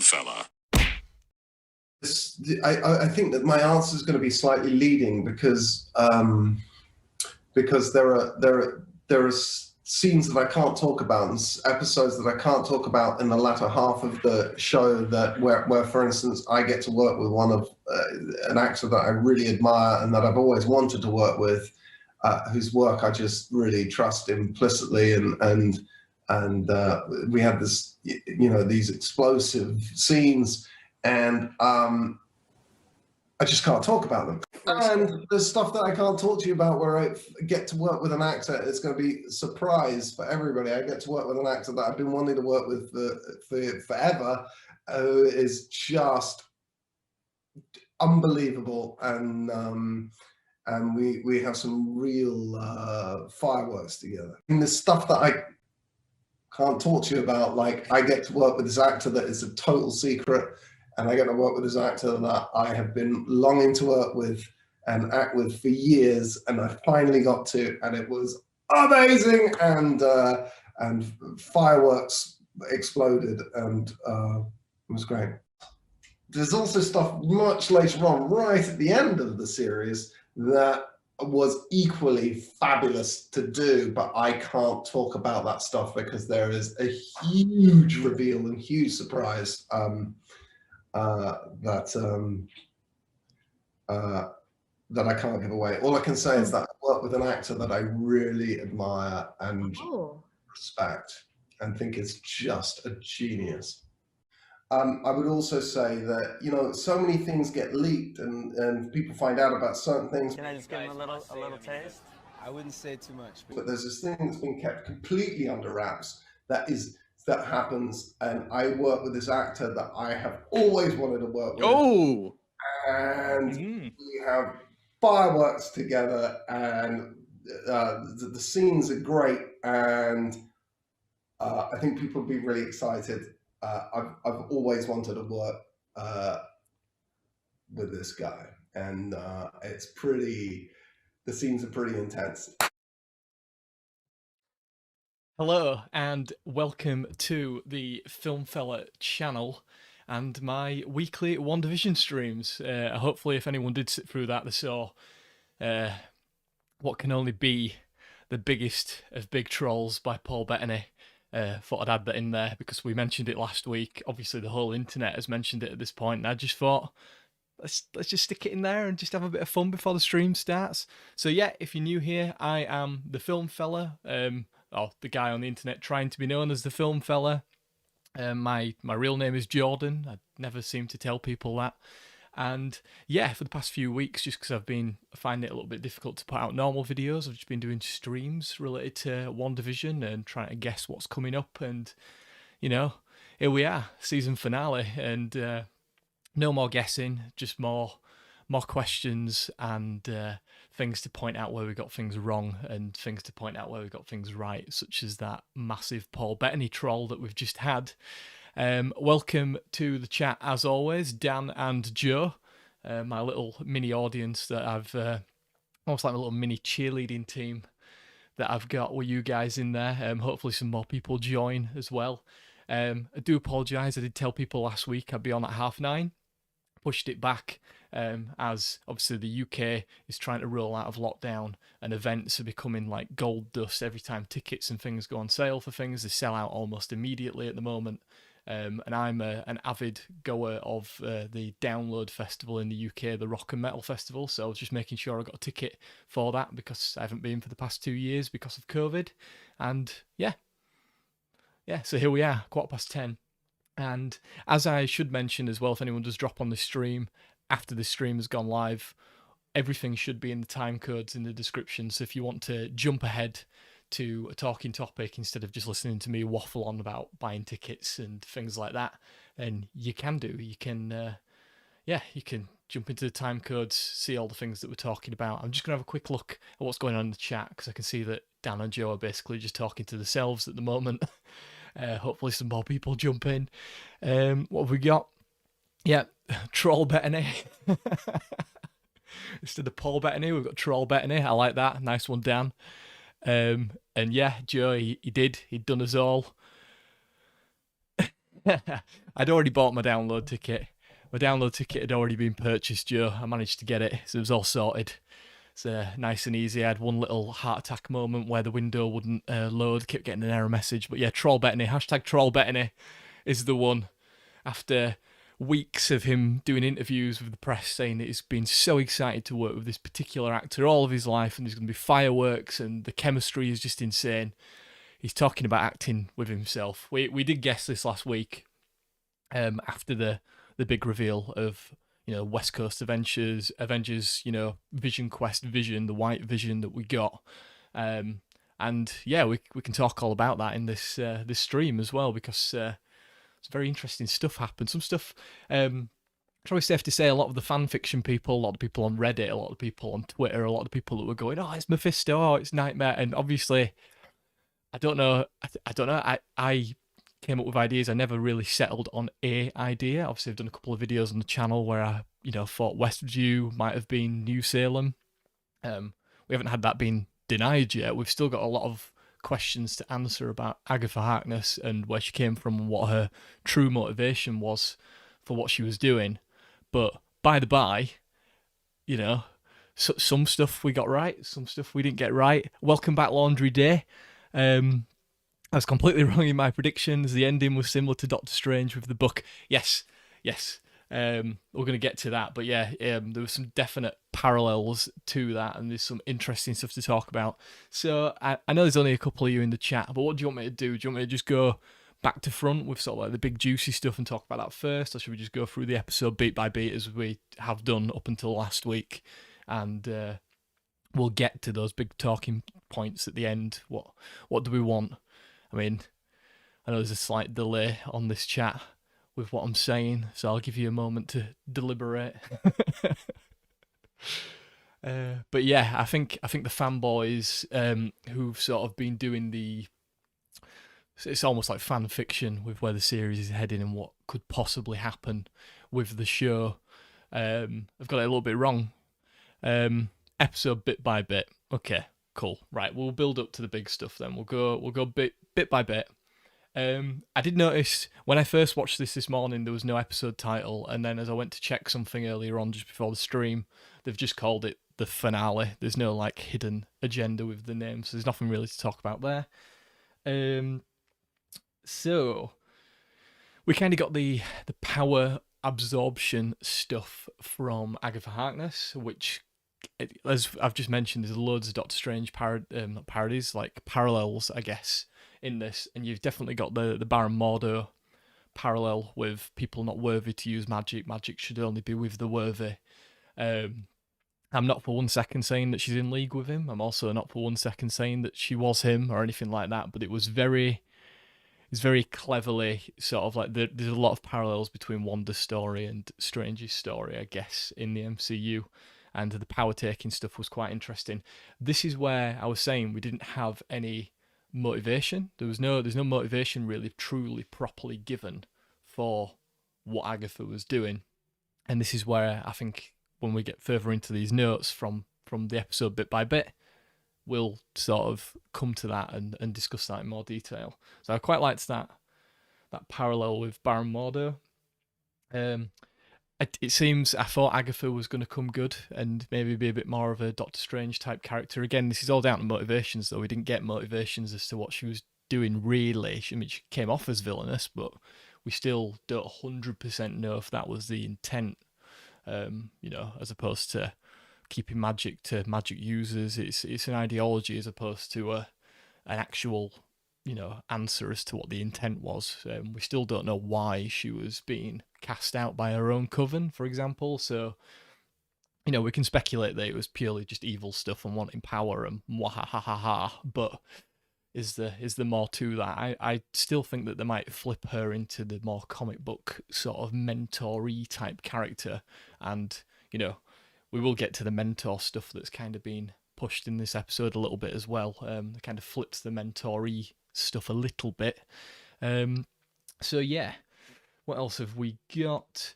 film fella. I think that my answer is going to be slightly leading because there are scenes that I can't talk about and episodes that I can't talk about in the latter half of the show where for instance I get to work with one of an actor that I really admire and that I've always wanted to work with, whose work I just really trust implicitly, and we had this, these explosive scenes, and I just can't talk about them. And there's stuff that I can't talk to you about where I get to work with an actor. It's going to be a surprise for everybody. I get to work with an actor that I've been wanting to work with for forever, who is just unbelievable, and we have some real fireworks together. And the stuff that I can't talk to you about, like I get to work with this actor that is a total secret, and I get to work with this actor that I have been longing to work with and act with for years, and I finally got to, and it was amazing, and fireworks exploded, and it was great. There's also stuff much later on, right at the end of the series, that was equally fabulous to do, but I can't talk about that stuff because there is a huge reveal and huge surprise that I can't give away. All I can say is that I work with an actor that I really admire and respect and think is just a genius. I would also say that, so many things get leaked and people find out about certain things. Can I just give him a little taste? I wouldn't say too much. But there's this thing that's been kept completely under wraps that happens, and I work with this actor that I have always wanted to work with. Oh! And we have fireworks together, and the scenes are great, and I think people will be really excited. I've always wanted to work with this guy, and the scenes are pretty intense. Hello and welcome to the Film Fella channel and my weekly WandaVision streams. Hopefully if anyone did sit through that, they saw what can only be the biggest of big trolls by Paul Bettany. Thought I'd add that in there because we mentioned it last week. Obviously the whole internet has mentioned it at this point, and I just thought let's just stick it in there and just have a bit of fun before the stream starts. So yeah, if you're new here, I am the Film Fella, or the guy on the internet trying to be known as the Film Fella. My real name is Jordan. I never seem to tell people that. And yeah, for the past few weeks, just because I've been finding it a little bit difficult to put out normal videos, I've just been doing streams related to WandaVision and trying to guess what's coming up. And, here we are, season finale. And no more guessing, just more questions and things to point out where we got things wrong and things to point out where we got things right, such as that massive Paul Bettany troll that we've just had. Welcome to the chat as always, Dan and Joe, my little mini audience that I've almost like a little mini cheerleading team that I've got with you guys in there. Hopefully some more people join as well. I do apologise, I did tell people last week I'd be on at 9:30. Pushed it back as obviously the UK is trying to roll out of lockdown and events are becoming like gold dust every time tickets and things go on sale for things. They sell out almost immediately at the moment. And I'm an avid goer of the Download Festival in the UK, the Rock and Metal Festival. So I was just making sure I got a ticket for that because I haven't been for the past 2 years because of COVID. And yeah, so here we are, 10:15. And as I should mention as well, if anyone does drop on the stream, after the stream has gone live, everything should be in the time codes in the description. So if you want to jump ahead to a talking topic instead of just listening to me waffle on about buying tickets and things like that, then you can do. You can, you can jump into the time codes, see all the things that we're talking about. I'm just going to have a quick look at what's going on in the chat because I can see that Dan and Joe are basically just talking to themselves at the moment. Hopefully some more people jump in. What have we got? Yeah, Troll Bettany. Instead of Paul Bettany, we've got Troll Bettany. I like that. Nice one, Dan. And yeah, Joe, he'd done us all. I'd already bought my download ticket. My download ticket had already been purchased, Joe. I managed to get it, so it was all sorted. It's nice and easy. I had one little heart attack moment where the window wouldn't load, kept getting an error message. But yeah, Troll Bettany, hashtag Troll Bettany is the one. After weeks of him doing interviews with the press saying that he's been so excited to work with this particular actor all of his life, and there's going to be fireworks and the chemistry is just insane. He's talking about acting with himself. We did guess this last week after the big reveal of, you know, West Coast Avengers, you know, Vision Quest Vision, the white vision that we got. And yeah, we can talk all about that in this stream as well, because some very interesting stuff happened. Some stuff, probably safe to say, a lot of the fan fiction people, a lot of people on Reddit, a lot of people on Twitter, a lot of people that were going, oh, it's Mephisto, oh, it's Nightmare. And obviously, I don't know. I came up with ideas. I never really settled on a idea. Obviously, I've done a couple of videos on the channel where I, you know, thought Westview might have been New Salem. We haven't had that being denied yet. We've still got a lot of questions to answer about Agatha Harkness and where she came from and what her true motivation was for what she was doing. But by the by, you know, some stuff we got right, some stuff we didn't get right. Welcome back, Laundry Day. I was completely wrong in my predictions. The ending was similar to Doctor Strange with the book. Yes. We're going to get to that. But yeah, there were some definite parallels to that, and there's some interesting stuff to talk about. So I know there's only a couple of you in the chat, but what do you want me to do? Do you want me to just go back to front with sort of like the big juicy stuff and talk about that first, or should we just go through the episode beat by beat as we have done up until last week? And we'll get to those big talking points at the end. What do we want? I mean, I know there's a slight delay on this chat with what I'm saying, so I'll give you a moment to deliberate. But yeah, I think the fanboys who've sort of been doing it's almost like fan fiction with where the series is heading and what could possibly happen with the show. I've got it a little bit wrong. Episode bit by bit. Okay, cool. Right, we'll build up to the big stuff then. We'll go bit by bit. I did notice when I first watched this morning there was no episode title, and then as I went to check something earlier on just before the stream, they've just called it the finale. There's no like hidden agenda with the name, so there's nothing really to talk about there. So we kind of got the power absorption stuff from Agatha Harkness, which, as I've just mentioned, there's loads of Doctor Strange not parodies, like parallels, I guess, in this, and you've definitely got the Baron Mordo parallel with people not worthy to use magic. Magic should only be with the worthy. I'm not for one second saying that she's in league with him. I'm also not for one second saying that she was him or anything like that, but it's very cleverly sort of like there's a lot of parallels between Wanda's story and Strange's story, I guess, in the MCU. And the power taking stuff was quite interesting. This is where I was saying we didn't have any motivation. There's no motivation really truly properly given for what Agatha was doing. And this is where I think when we get further into these notes from the episode bit by bit, we'll sort of come to that and discuss that in more detail. So I quite liked that parallel with Baron Mordo. It seems I thought Agatha was going to come good and maybe be a bit more of a Doctor Strange type character. Again, this is all down to motivations, though. We didn't get motivations as to what she was doing, really. I mean, she came off as villainous, but we still don't 100% know if that was the intent, as opposed to keeping magic to magic users. It's an ideology as opposed to an actual, answer as to what the intent was. We still don't know why she was being cast out by her own coven, for example. So, we can speculate that it was purely just evil stuff and wanting power and mwahahaha. But is there more to that? I still think that they might flip her into the more comic book sort of mentor-y type character, and we will get to the mentor stuff that's kind of been pushed in this episode a little bit as well. It kind of flips the mentor-y stuff a little bit. So yeah, what else have we got?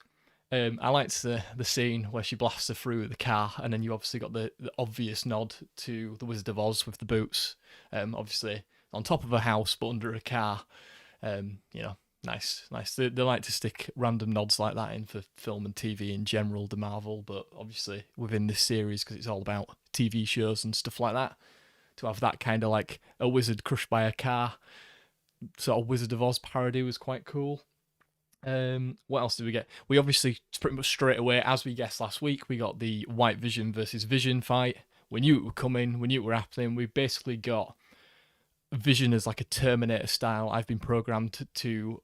I liked the scene where she blasts her through the car, and then you obviously got the obvious nod to the Wizard of Oz with the boots. Obviously on top of a house, but under a car. Nice. They like to stick random nods like that in for film and TV in general, the Marvel, but obviously within this series, because it's all about TV shows and stuff like that, to have that kind of like a wizard crushed by a car sort of Wizard of Oz parody was quite cool. What else did we get? We obviously pretty much straight away, as we guessed last week, we got the White Vision versus Vision fight. We knew it would come in. We knew it were happening. We basically got Vision as like a Terminator style. I've been programmed to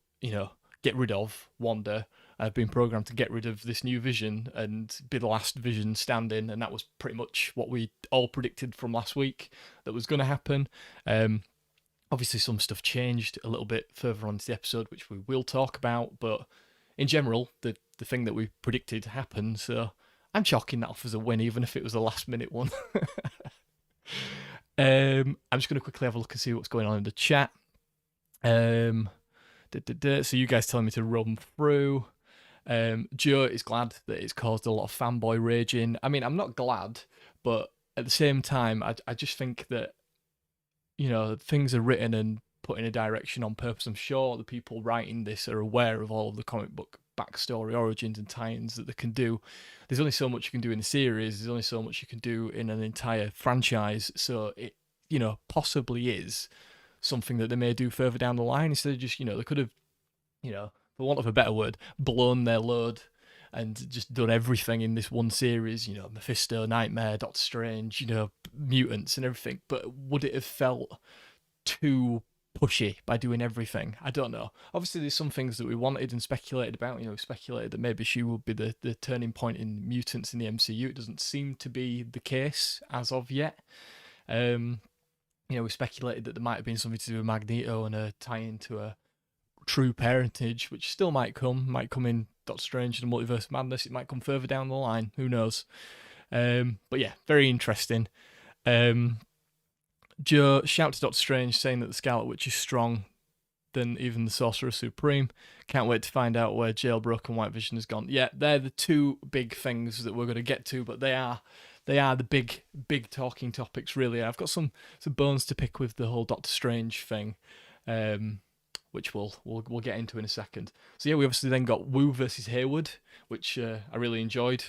get rid of Wanda. I've been programmed to get rid of this new Vision and be the last Vision standing, and that was pretty much what we all predicted from last week that was going to happen. Obviously, some stuff changed a little bit further on into the episode, which we will talk about, but in general, the thing that we predicted happened, so I'm chalking that off as a win, even if it was a last-minute one. I'm just going to quickly have a look and see what's going on in the chat. So you guys telling me to run through. Joe is glad that it's caused a lot of fanboy raging. I mean, I'm not glad, but at the same time, I just think that things are written and put in a direction on purpose. I'm sure the people writing this are aware of all of the comic book backstory, origins, and tie-ins that they can do. There's only so much you can do in a series. There's only so much you can do in an entire franchise. So it, possibly is something that they may do further down the line instead of just, they could have, for want of a better word, blown their load and just done everything in this one series, Mephisto, Nightmare, Doctor Strange, mutants and everything. But would it have felt too pushy by doing everything? I don't know. Obviously, there's some things that we wanted and speculated about. We speculated that maybe she would be the turning point in mutants in the MCU. It doesn't seem to be the case as of yet. We speculated that there might have been something to do with Magneto and a tie-in to a true parentage, which still might come in Doctor Strange and the Multiverse of Madness. It might come further down the line. Who knows? But yeah, very interesting. Joe, shout to Doctor Strange saying that the Scarlet Witch is strong than even the Sorcerer Supreme. Can't wait to find out where Jailbroke and White Vision has gone. Yeah, they're the two big things that we're going to get to, but they are the big talking topics, really. I've got some bones to pick with the whole Doctor Strange thing. Which we'll get into in a second. So yeah, we obviously then got Wu versus Hayward, which I really enjoyed.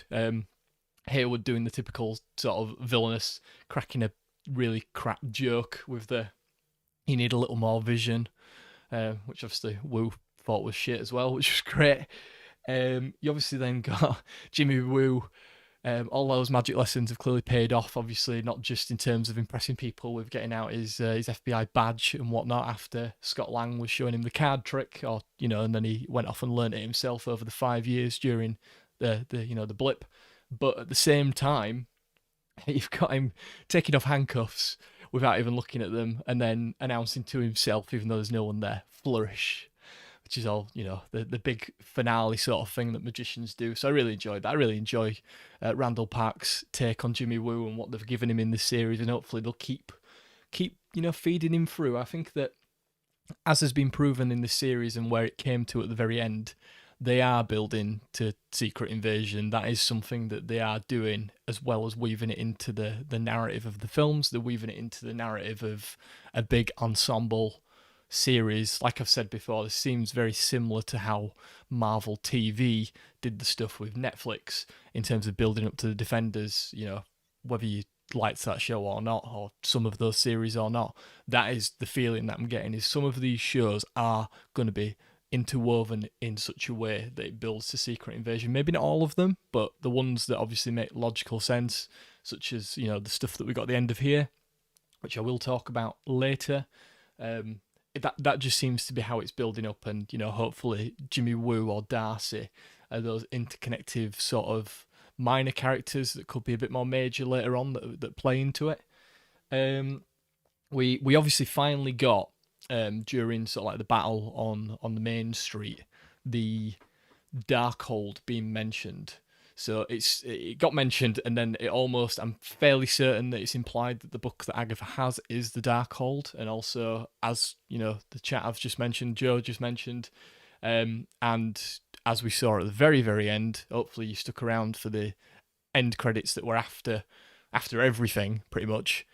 Hayward doing the typical sort of villainous, cracking a really crap joke with you need a little more vision, which obviously Wu thought was shit as well, which was great. You obviously then got Jimmy Woo. All those magic lessons have clearly paid off, obviously, not just in terms of impressing people with getting out his FBI badge and whatnot after Scott Lang was showing him the card trick, and then he went off and learned it himself over the 5 years during the blip. But at the same time, you've got him taking off handcuffs without even looking at them and then announcing to himself, even though there's no one there, flourish. Which is all, the big finale sort of thing that magicians do. So I really enjoyed that. I really enjoy Randall Park's take on Jimmy Woo and what they've given him in this series, and hopefully they'll keep feeding him through. I think that, as has been proven in this series and where it came to at the very end, they are building to Secret Invasion. That is something that they are doing, as well as weaving it into the narrative of the films. They're weaving it into the narrative of a big ensemble series. Like I've said before, this seems very similar to how Marvel TV did the stuff with Netflix in terms of building up to the Defenders, whether you liked that show or not, or some of those series or not. That is the feeling that I'm getting, is some of these shows are going to be interwoven in such a way that it builds to Secret Invasion. Maybe not all of them, but the ones that obviously make logical sense, such as, the stuff that we got at the end of here, which I will talk about later. That just seems to be how it's building up, and hopefully Jimmy Woo or Darcy are those interconnective sort of minor characters that could be a bit more major later on that play into it. We obviously finally got during sort of like the battle on the main street, the Darkhold being mentioned. So it got mentioned, and then I'm fairly certain that it's implied that the book that Agatha has is the Darkhold, and also, as the chat I've just mentioned, Joe just mentioned, and as we saw at the very, very end, hopefully you stuck around for the end credits that were after everything, pretty much.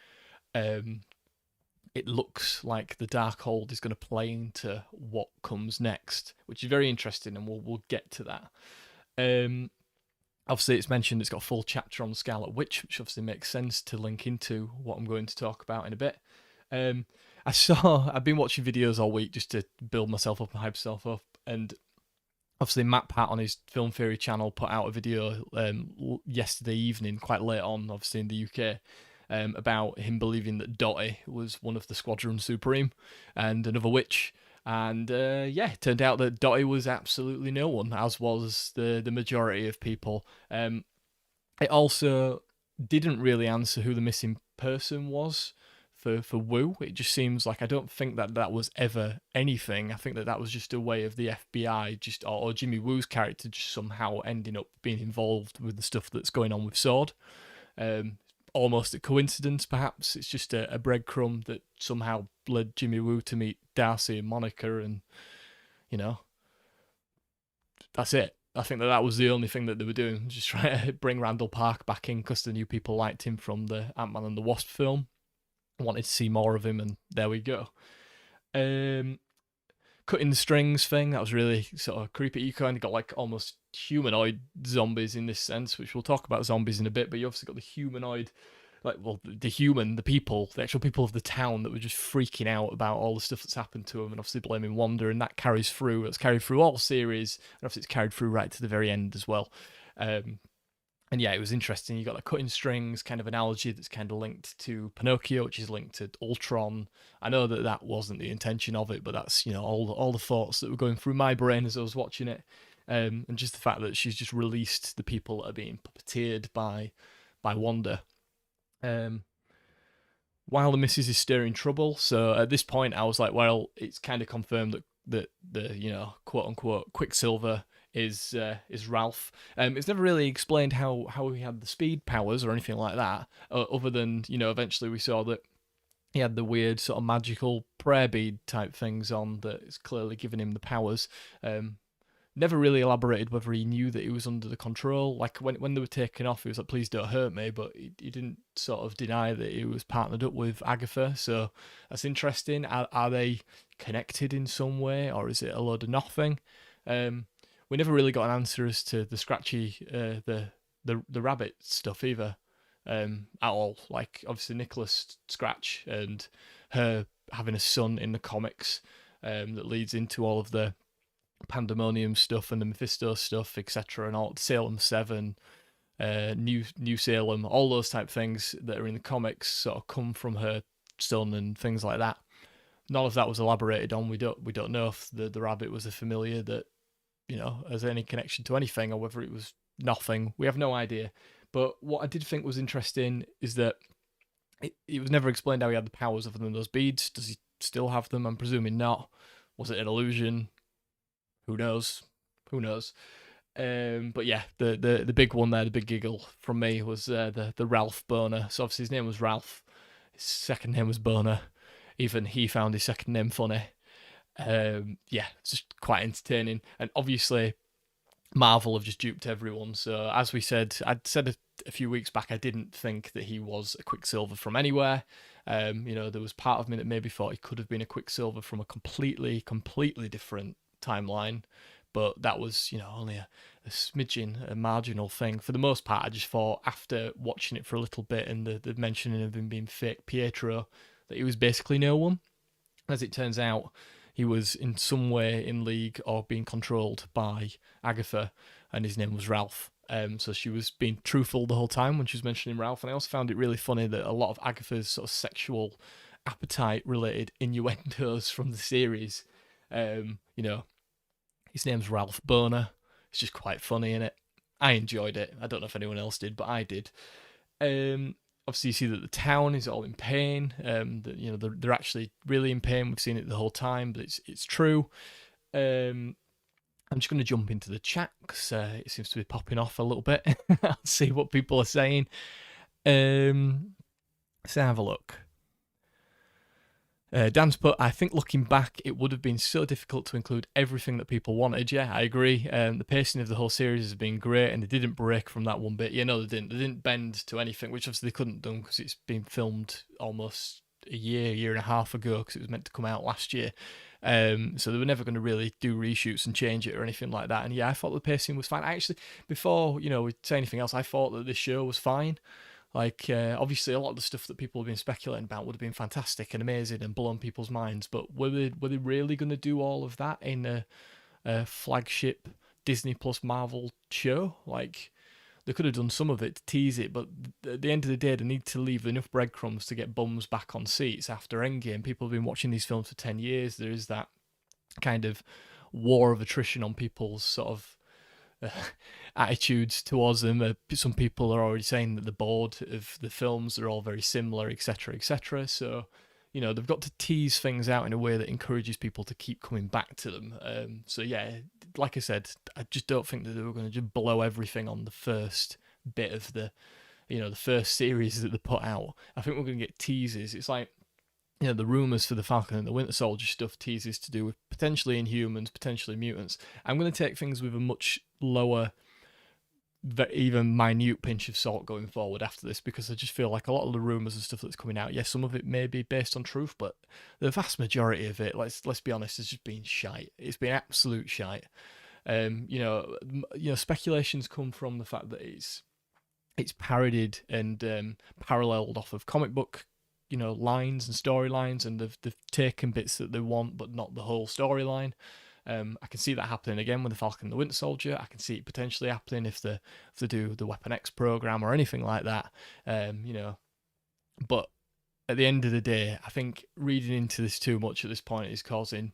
it looks like the Darkhold is going to play into what comes next, which is very interesting, and we'll get to that. Obviously, it's mentioned it's got a full chapter on the Scarlet Witch, which obviously makes sense to link into what I'm going to talk about in a bit. I've been watching videos all week just to build myself up and hype myself up, and obviously Matt Pat on his Film Theory channel put out a video yesterday evening, quite late on, obviously in the UK, about him believing that Dottie was one of the Squadron Supreme and another witch. And it turned out that Dottie was absolutely no one, as was the majority of people. It also didn't really answer who the missing person was for Wu. It just seems like, I don't think that was ever anything. I think that was just a way of the FBI, or Jimmy Woo's character just somehow ending up being involved with the stuff that's going on with Sword. Almost a coincidence, perhaps. It's just a breadcrumb that somehow led Jimmy Woo to meet Darcy and Monica, and, that's it. I think that was the only thing that they were doing, just trying to bring Randall Park back in because the new people liked him from the Ant-Man and the Wasp film. Wanted to see more of him, and there we go. Cutting the strings thing, that was really sort of creepy. You kind of got like almost humanoid zombies in this sense, which we'll talk about zombies in a bit, but you obviously got the humanoid, the actual people of the town that were just freaking out about all the stuff that's happened to them, and obviously blaming Wanda, and that carries through. It's carried through all series, and obviously it's carried through right to the very end as well. And yeah, it was interesting. You got like cutting strings kind of analogy that's kind of linked to Pinocchio, which is linked to Ultron. I know that wasn't the intention of it, but that's, all the thoughts that were going through my brain as I was watching it. And just the fact that she's just released the people that are being puppeteered by Wanda. While the missus is stirring trouble. So at this point, I was like, well, it's kind of confirmed that the quote unquote Quicksilver is Ralph. It's never really explained how he had the speed powers or anything like that, other than, eventually we saw that he had the weird sort of magical prayer bead type things on that is clearly giving him the powers. Never really elaborated whether he knew that he was under the control. Like when they were taken off, he was like, please don't hurt me, but he didn't sort of deny that he was partnered up with Agatha, so that's interesting. Are they connected in some way, or is it a load of nothing? We never really got an answer as to the Scratchy, the rabbit stuff either, at all. Like, obviously Nicholas Scratch and her having a son in the comics, that leads into all of the Pandemonium stuff and the Mephisto stuff, etc., and all Salem 7, New Salem, all those type of things that are in the comics sort of come from her son and things like that. None of that was elaborated on. We don't know if the rabbit was a familiar that, has any connection to anything, or whether it was nothing. We have no idea. But what I did think was interesting is that it was never explained how he had the powers other than those beads. Does he still have them? I'm presuming not. Was it an illusion? Who knows? But yeah, the big one there, the big giggle from me was the Ralph Bohner. So obviously his name was Ralph. His second name was Bohner. Even he found his second name funny. It's just quite entertaining, and obviously Marvel have just duped everyone. So as we said, I'd said a few weeks back, I didn't think that he was a Quicksilver from anywhere. There was part of me that maybe thought he could have been a Quicksilver from a completely different timeline, but that was only a smidgen, a marginal thing. For the most part, I just thought, after watching it for a little bit and the mentioning of him being fake Pietro, that he was basically no one. As it turns out, he was in some way in league or being controlled by Agatha, and his name was Ralph. So she was being truthful the whole time when she was mentioning Ralph. And I also found it really funny that a lot of Agatha's sort of sexual appetite-related innuendos from the series, his name's Ralph Bohner. It's just quite funny, innit? I enjoyed it. I don't know if anyone else did, but I did. Obviously, you see that the town is all in pain. They're actually really in pain. We've seen it the whole time, but it's true. I'm just going to jump into the chat because it seems to be popping off a little bit. I'll see what people are saying. Let's have a look. Dan's put, I think looking back, it would have been so difficult to include everything that people wanted. Yeah, I agree. The pacing of the whole series has been great, and they didn't break from that one bit. They didn't. They didn't bend to anything, which obviously they couldn't do because it's been filmed almost a year and a half ago, because it was meant to come out last year. So they were never going to really do reshoots and change it or anything like that. And yeah, I thought the pacing was fine. Actually, before we say anything else, I thought that this show was fine. Like, obviously, a lot of the stuff that people have been speculating about would have been fantastic and amazing and blown people's minds. But were they really going to do all of that in a flagship Disney Plus Marvel show? Like, they could have done some of it to tease it, but at the end of the day, they need to leave enough breadcrumbs to get bums back on seats after Endgame. People have been watching these films for 10 years. There is that kind of war of attrition on people's sort of attitudes towards them. Some people are already saying that they're bored of the films. They're all very similar, etc., etc. So, they've got to tease things out in a way that encourages people to keep coming back to them. So yeah, like I said, I just don't think that they were going to just blow everything on the first bit of the first series that they put out. I think we're going to get teases. It's like, the rumours for the Falcon and the Winter Soldier stuff teases to do with potentially Inhumans, potentially mutants. I'm going to take things with a much lower, even minute pinch of salt going forward after this, because I just feel like a lot of the rumours and stuff that's coming out, yes, some of it may be based on truth, but the vast majority of it, let's be honest, has just been shite. It's been absolute shite. Speculations come from the fact that it's parodied and paralleled off of comic book lines and storylines, and they've taken bits that they want but not the whole storyline. I can see that happening again with the Falcon and the Winter Soldier. I can see it potentially happening if they do the Weapon X program or anything like that. But at the end of the day, I think reading into this too much at this point is causing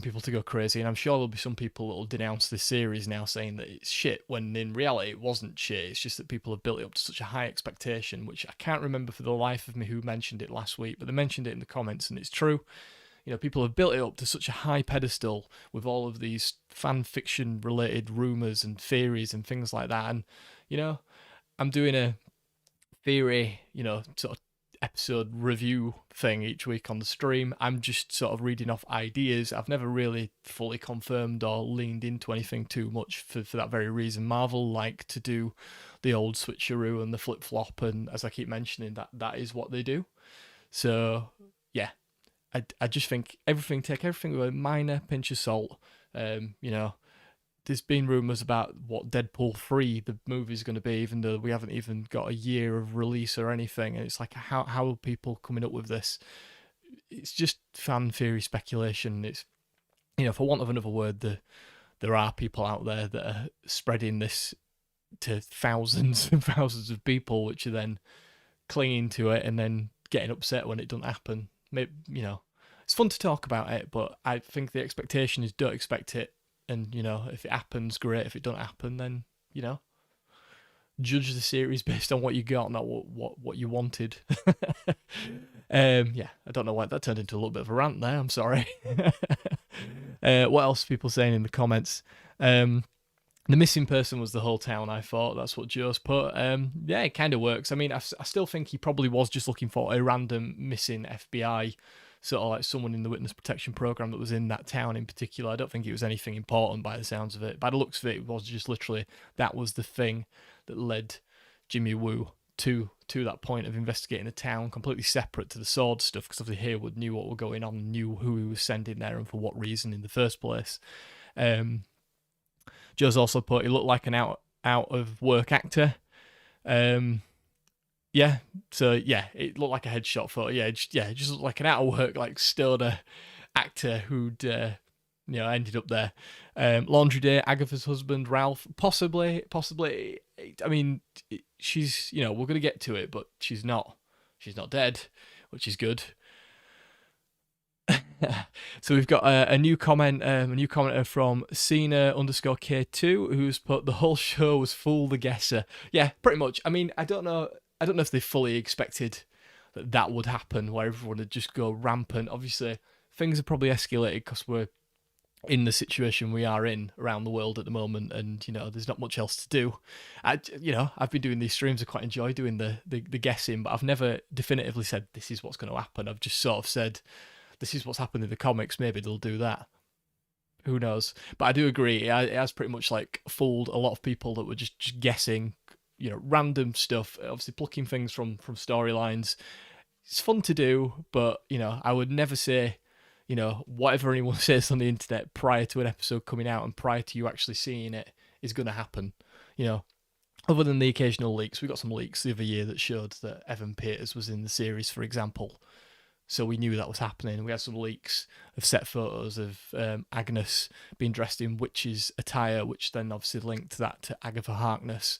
people to go crazy, and I'm sure there'll be some people that will denounce this series now, saying that it's shit, when in reality it wasn't shit. It's just that people have built it up to such a high expectation, which I can't remember for the life of me who mentioned it last week, but they mentioned it in the comments, and it's true. People have built it up to such a high pedestal with all of these fan fiction related rumours and theories and things like that. And, I'm doing a theory, sort of episode review thing each week on the stream. I'm just sort of reading off ideas. I've never really fully confirmed or leaned into anything too much for that very reason. Marvel like to do the old switcheroo and the flip-flop, and as I keep mentioning, that is what they do. So, yeah. I just think take everything with a minor pinch of salt. There's been rumours about what Deadpool 3, the movie's going to be, even though we haven't even got a year of release or anything. And it's like, how are people coming up with this? It's just fan theory speculation. It's, for want of another word, there are people out there that are spreading this to thousands and thousands of people, which are then clinging to it and then getting upset when it doesn't happen. Maybe, it's fun to talk about it, but I think the expectation is don't expect it. And, if it happens, great. If it don't happen, then, judge the series based on what you got, not what you wanted. Yeah, I don't know why that turned into a little bit of a rant there. I'm sorry. What else are people saying in the comments? The missing person was the whole town, I thought. That's what Joe's put. Yeah, it kind of works. I mean, I still think he probably was just looking for a random missing FBI, sort of like someone in the witness protection program that was in that town in particular. I don't think it was anything important by the sounds of it. By the looks of it, it was just literally, that was the thing that led Jimmy Woo to that point of investigating the town, completely separate to the sword stuff, because obviously Hayward knew what was going on, knew who he was sending there and for what reason in the first place. Joe's also put, he looked like an out of work actor. Yeah, so yeah, it looked like a headshot photo. Yeah, it just looked like an out of work, like stoner actor who'd ended up there. Laundry Day, Agatha's husband, Ralph, possibly. I mean, she's, we're gonna get to it, but she's not dead, which is good. So we've got a new commenter from Cena_K2 who's put, the whole show was fool the guesser. Yeah, pretty much. I mean, I don't know if they fully expected that would happen, where everyone would just go rampant. Obviously, things have probably escalated because we're in the situation we are in around the world at the moment, and there's not much else to do. I've been doing these streams. I quite enjoy doing the guessing, but I've never definitively said this is what's going to happen. I've just sort of said this is what's happened in the comics. Maybe they'll do that. Who knows? But I do agree. It has pretty much like fooled a lot of people that were just guessing, random stuff. Obviously, plucking things from storylines. it's fun to do, but, you know, I would never say, you know, whatever anyone says on the internet prior to an episode coming out and prior to you actually seeing it is going to happen. You know, other than the occasional leaks, we got some leaks the other year that showed that Evan Peters was in the series, for example. So we knew that was happening. We had some leaks of set photos of Agnes being dressed in witch's attire, which then obviously linked that to Agatha Harkness.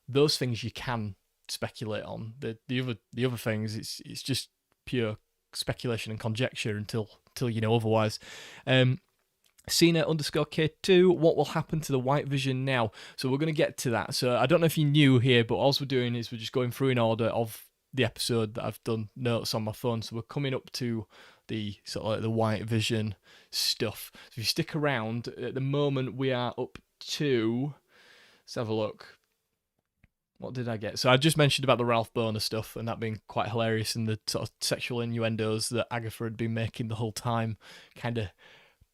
Those things you can speculate on. The other things, it's just pure speculation and conjecture until you know otherwise. Cena_K2, what will happen to the White Vision now? So we're going to get to that. So I don't know if you're new here, but all we're doing is we're just going through in order of the episode that I've done notes on my phone. So we're coming up to the sort of like the White Vision stuff. So if you stick around, at the moment we are up to, let's have a look. What did I get? So I just mentioned about the Ralph Bohner stuff and that being quite hilarious and the sort of sexual innuendos that Agatha had been making the whole time kind of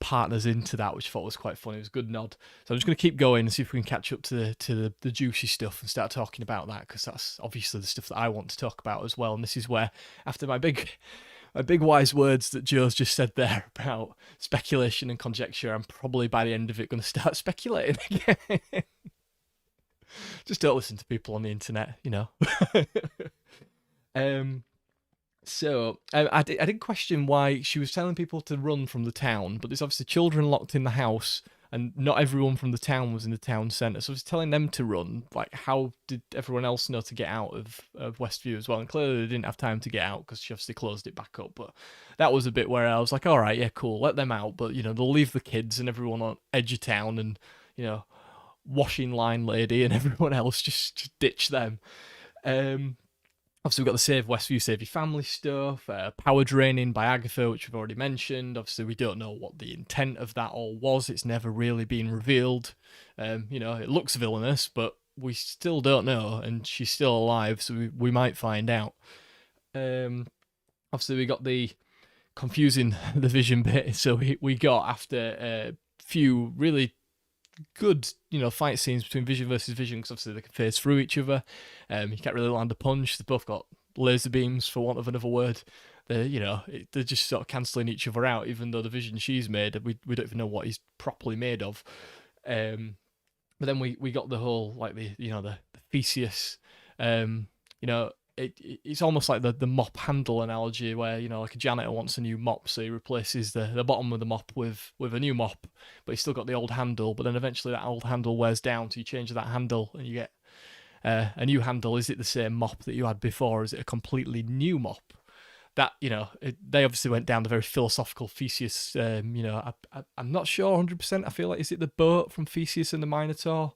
partners into that, which I thought was quite funny. It was a good nod. So I'm just going to keep going and see if we can catch up to the juicy stuff and start talking about that, because that's obviously the stuff that I want to talk about as well. And this is where, after my big wise words that Joe's just said there about speculation and conjecture, I'm probably by the end of it going to start speculating again. Just don't listen to people on the internet, you know. So I did question why she was telling people to run from the town, but there's obviously children locked in the house, and not everyone from the town was in the town centre. So I was telling them to run. Like, how did everyone else know to get out of Westview as well? And clearly they didn't have time to get out because she obviously closed it back up. But that was a bit where I was like, all right, yeah, cool, let them out. But, you know, they'll leave the kids and everyone on edge of town, and, you know, washing line lady and everyone else, just ditch them. Obviously, we've got the Save Westview, Save Your Family stuff, power draining by Agatha, which we've already mentioned. Obviously, we don't know what the intent of that all was. It's never really been revealed. You know, it looks villainous, but we still don't know, and she's still alive, so we might find out. Obviously, we got the confusing the Vision bit. So we got, after a few really good, you know, fight scenes between Vision versus Vision, because obviously they can phase through each other. You can't really land a punch. They've both got laser beams, for want of another word. They're, you know, they're just sort of cancelling each other out, even though the Vision she's made, we don't even know what he's properly made of. But then we got the whole, like, the Theseus, you know, it's almost like the mop handle analogy, where, you know, like a janitor wants a new mop, so he replaces the bottom of the mop with a new mop, but he's still got the old handle. But then eventually that old handle wears down, so you change that handle and you get a new handle. Is it the same mop that you had before, or is it a completely new mop? That, you know, they obviously went down the very philosophical Theseus. You know, I'm not sure 100%. I feel like, is it the boat from Theseus and the Minotaur?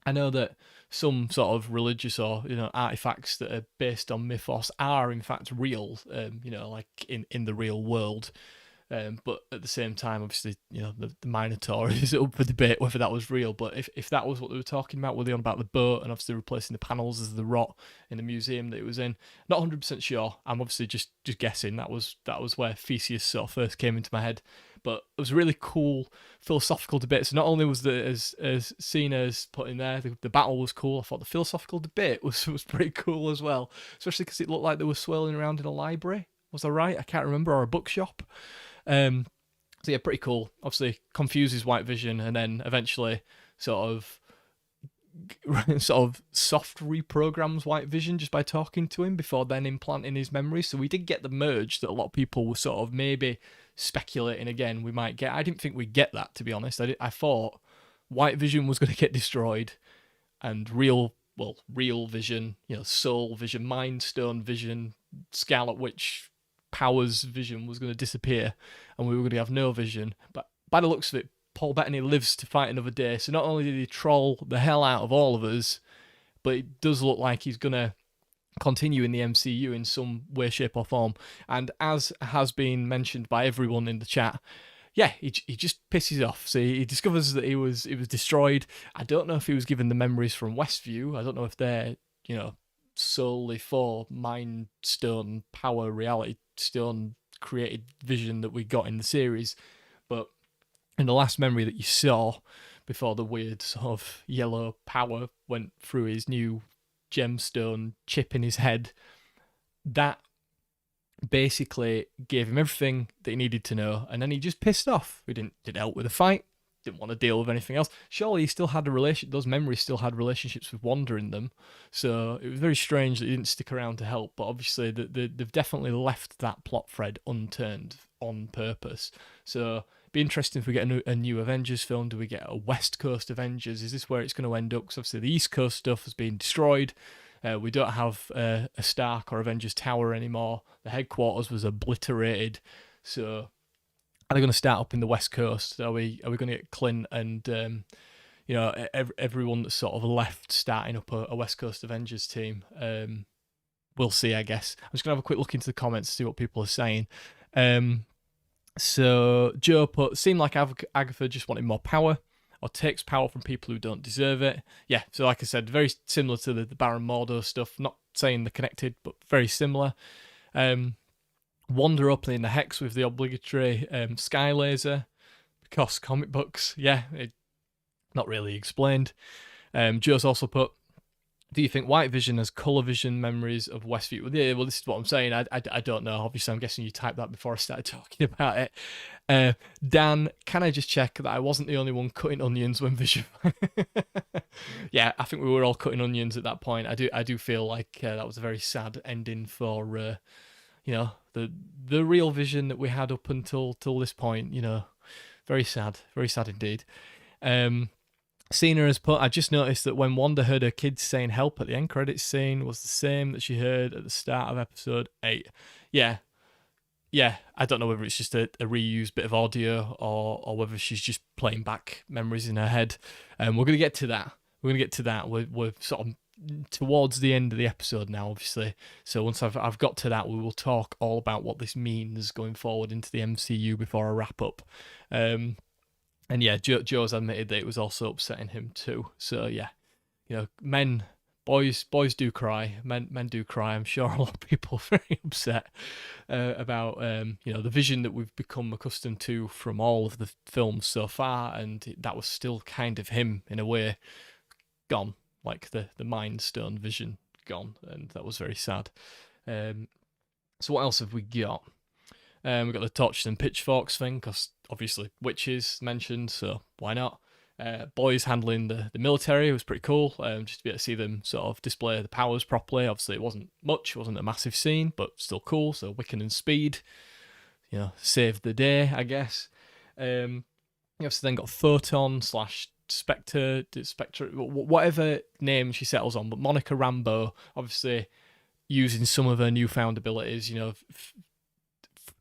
I know that some sort of religious or, you know, artifacts that are based on mythos are in fact real, you know, like in the real world. But at the same time, obviously, you know, the Minotaur is up for debate whether that was real. But if that was what they were talking about, were they on about the boat and obviously replacing the panels as the rot in the museum that it was in? Not 100% sure. I'm obviously just guessing. That was where Theseus sort of first came into my head. But it was a really cool philosophical debate. So not only was the, as Cena's put in there, the battle was cool, I thought the philosophical debate was pretty cool as well. Especially because it looked like they were swirling around in a library. Was I right? I can't remember. Or a bookshop. So yeah, pretty cool. Obviously confuses White Vision, and then eventually sort of soft reprograms White Vision just by talking to him before then implanting his memories. So we did get the merge that a lot of people were sort of maybe speculating again we might get. I didn't think we'd get that, to be honest. I thought White Vision was going to get destroyed, and real Vision, you know, Soul Vision, Mind Stone Vision, Scarlet Witch Powers Vision was going to disappear, and we were going to have no Vision. But by the looks of it, Paul Bettany lives to fight another day. So not only did he troll the hell out of all of us, but it does look like he's going to continue in the MCU in some way, shape or form. And as has been mentioned by everyone in the chat, yeah, he just pisses off. So he discovers that he was destroyed. I don't know if he was given the memories from Westview. I don't know if they're, you know, solely for Mind Stone Power Reality Stone created Vision that we got in the series. But in the last memory that you saw before the weird sort of yellow power went through his new gemstone chip in his head, that basically gave him everything that he needed to know, and then he just pissed off. He didn't help with the fight, didn't want to deal with anything else. Surely he still had those memories still had relationships with Wanda in them, so it was very strange that he didn't stick around to help. But obviously they've definitely left that plot thread unturned on purpose. So it'd be interesting if we get a new Avengers film. Do we get a West Coast Avengers? Is this where it's going to end up? Because obviously the East Coast stuff has been destroyed. We don't have a Stark or Avengers Tower anymore. The headquarters was obliterated. So are they going to start up in the West Coast? Are we going to get Clint and everyone that's sort of left starting up a West Coast Avengers team? We'll see, I guess. I'm just going to have a quick look into the comments to see what people are saying. So Joe put, seemed like Agatha just wanted more power, or takes power from people who don't deserve it. Yeah, so like I said, very similar to the Baron Mordo stuff. Not saying they're connected, but very similar. Wanda opening the hex with the obligatory sky laser, because comic books, not really explained. Joe's also put, do you think White Vision has colour vision memories of Westview? Yeah, well, this is what I'm saying. I don't know. Obviously, I'm guessing you typed that before I started talking about it. Dan, can I just check that I wasn't the only one cutting onions when Vision... Yeah, I think we were all cutting onions at that point. I do feel like that was a very sad ending for, the real Vision that we had up until this point. Very sad indeed. Cena has put, I just noticed that when Wanda heard her kids saying help at the end credits scene was the same that she heard at the start of episode 8. Yeah, I don't know whether it's just a reused bit of audio or whether she's just playing back memories in her head. We're going to get to that. We're sort of towards the end of the episode now, obviously. So once I've got to that, we will talk all about what this means going forward into the MCU before I wrap up. And yeah, Joe's admitted that it was also upsetting him too. So yeah, boys do cry. Men do cry. I'm sure a lot of people are very upset about the Vision that we've become accustomed to from all of the films so far, and that was still kind of him in a way, gone, like the Mind Stone Vision gone, and that was very sad. So what else have we got? We've got the torches and pitchforks thing, because obviously witches mentioned, so why not? Boys handling the military was pretty cool, just to be able to see them sort of display the powers properly. Obviously it wasn't a massive scene, but still cool. So Wiccan and Speed, saved the day, I guess. You obviously then got Photon / Spectre, whatever name she settles on, but Monica Rambeau, obviously using some of her newfound abilities,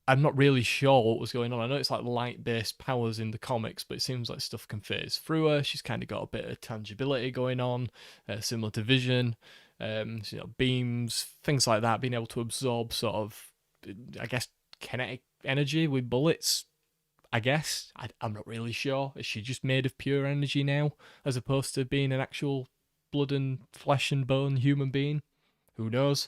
I'm not really sure what was going on. I know it's like light-based powers in the comics, but it seems like stuff can phase through her. She's kind of got a bit of tangibility going on, similar to Vision. Beams, things like that, being able to absorb sort of, I guess, kinetic energy with bullets. I guess. I'm not really sure. Is she just made of pure energy now, as opposed to being an actual blood and flesh and bone human being? Who knows?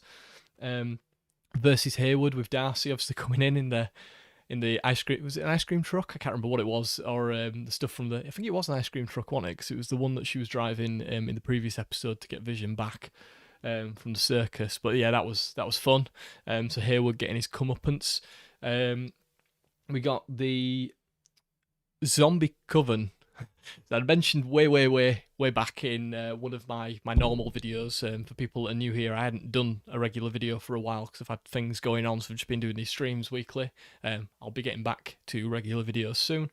Versus Hayward with Darcy obviously coming in the ice cream. Was it an ice cream truck? I can't remember what it was, or the stuff from I think it was an ice cream truck, wasn't it? Because it was the one that she was driving in the previous episode to get Vision back from the circus. But yeah, that was fun. So Hayward getting his comeuppance. We got the zombie coven that I mentioned way back in one of my normal videos. For people that are new here, I hadn't done a regular video for a while because I've had things going on, so I've just been doing these streams weekly. I'll be getting back to regular videos soon.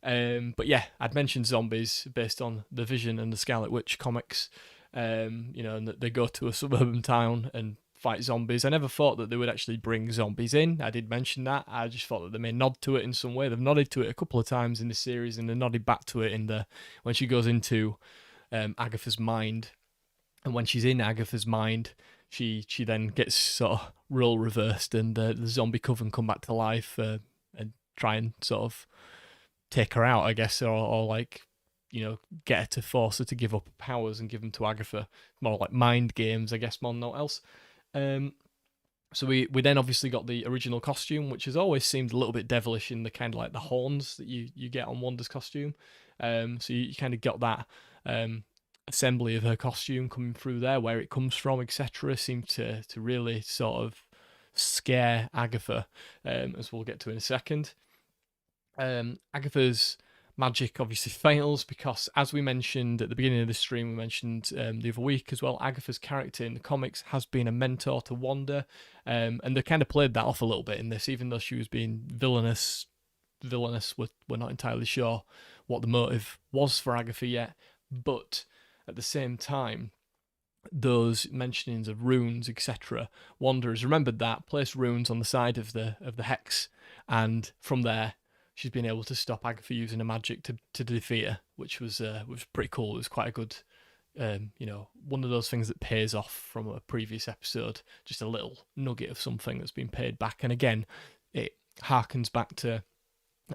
But yeah, I'd mentioned zombies based on the Vision and the Scarlet Witch comics. And that they go to a suburban town and fight zombies. I never thought that they would actually bring zombies in. I did mention that. I just thought that they may nod to it in some way. They've nodded to it a couple of times in the series, and they nodded back to it when she goes into Agatha's mind. And when she's in Agatha's mind, she then gets sort of role reversed, and the zombie coven come back to life and try and sort of take her out, I guess, or like, get her to force her to give up her powers and give them to Agatha. More like mind games, I guess, more than nothing else. So we then obviously got the original costume, which has always seemed a little bit devilish in the kind of like the horns that you get on Wanda's costume. So you kind of got that assembly of her costume coming through there, where it comes from, etc. Seemed to really sort of scare Agatha, as we'll get to in a second. Agatha's magic obviously fails because, as we mentioned at the beginning of the stream, we mentioned the other week as well, Agatha's character in the comics has been a mentor to Wanda, and they kind of played that off a little bit in this, even though she was being villainous. We're not entirely sure what the motive was for Agatha yet, but at the same time, those mentionings of runes, etc., Wanda has remembered that, placed runes on the side of the hex, and from there she's been able to stop Agatha using her magic to defeat her, which was pretty cool. It was quite a good, one of those things that pays off from a previous episode, just a little nugget of something that's been paid back. And again, it harkens back to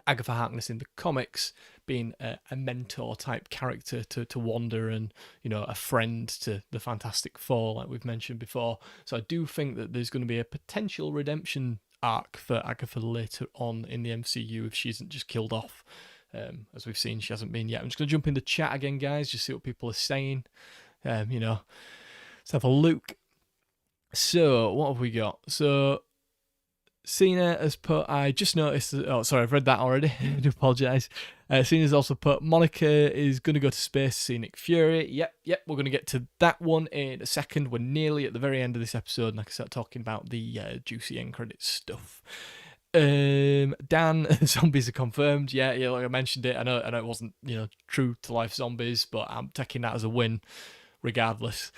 Agatha Harkness in the comics being a mentor type character to Wanda, and a friend to the Fantastic Four, like we've mentioned before. So I do think that there's going to be a potential redemption arc for Agatha later on in the MCU if she isn't just killed off. As we've seen, she hasn't been yet. I'm just going to jump in the chat again, guys, just see what people are saying. Let's have a look. So what have we got? So Cena has put, I just noticed, I've read that already. I do apologise. Cena's also put, Monica is going to go to space to see Nick Fury. Yep, we're going to get to that one in a second. We're nearly at the very end of this episode, and I can start talking about the juicy end credits stuff. Dan, zombies are confirmed. Yeah, like I mentioned it. I know it wasn't, true to life zombies, but I'm taking that as a win regardless.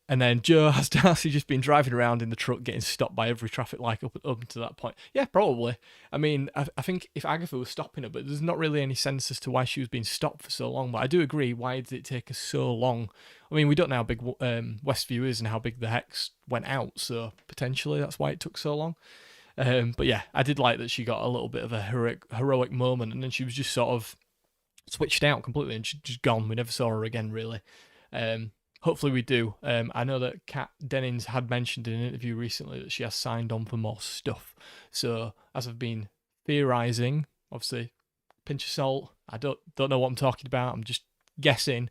And then Joe, has Darcy just been driving around in the truck getting stopped by every traffic light up to that point? Yeah, probably. I mean, I think if Agatha was stopping her, but there's not really any sense as to why she was being stopped for so long. But I do agree, why did it take us so long? I mean, we don't know how big WestView is and how big the hex went out, so potentially that's why it took so long. But yeah, I did like that she got a little bit of a heroic moment, and then she was just sort of switched out completely and she's just gone. We never saw her again, really. Hopefully we do. I know that Kat Dennings had mentioned in an interview recently that she has signed on for more stuff. So as I've been theorising, obviously, pinch of salt, I don't know what I'm talking about, I'm just guessing.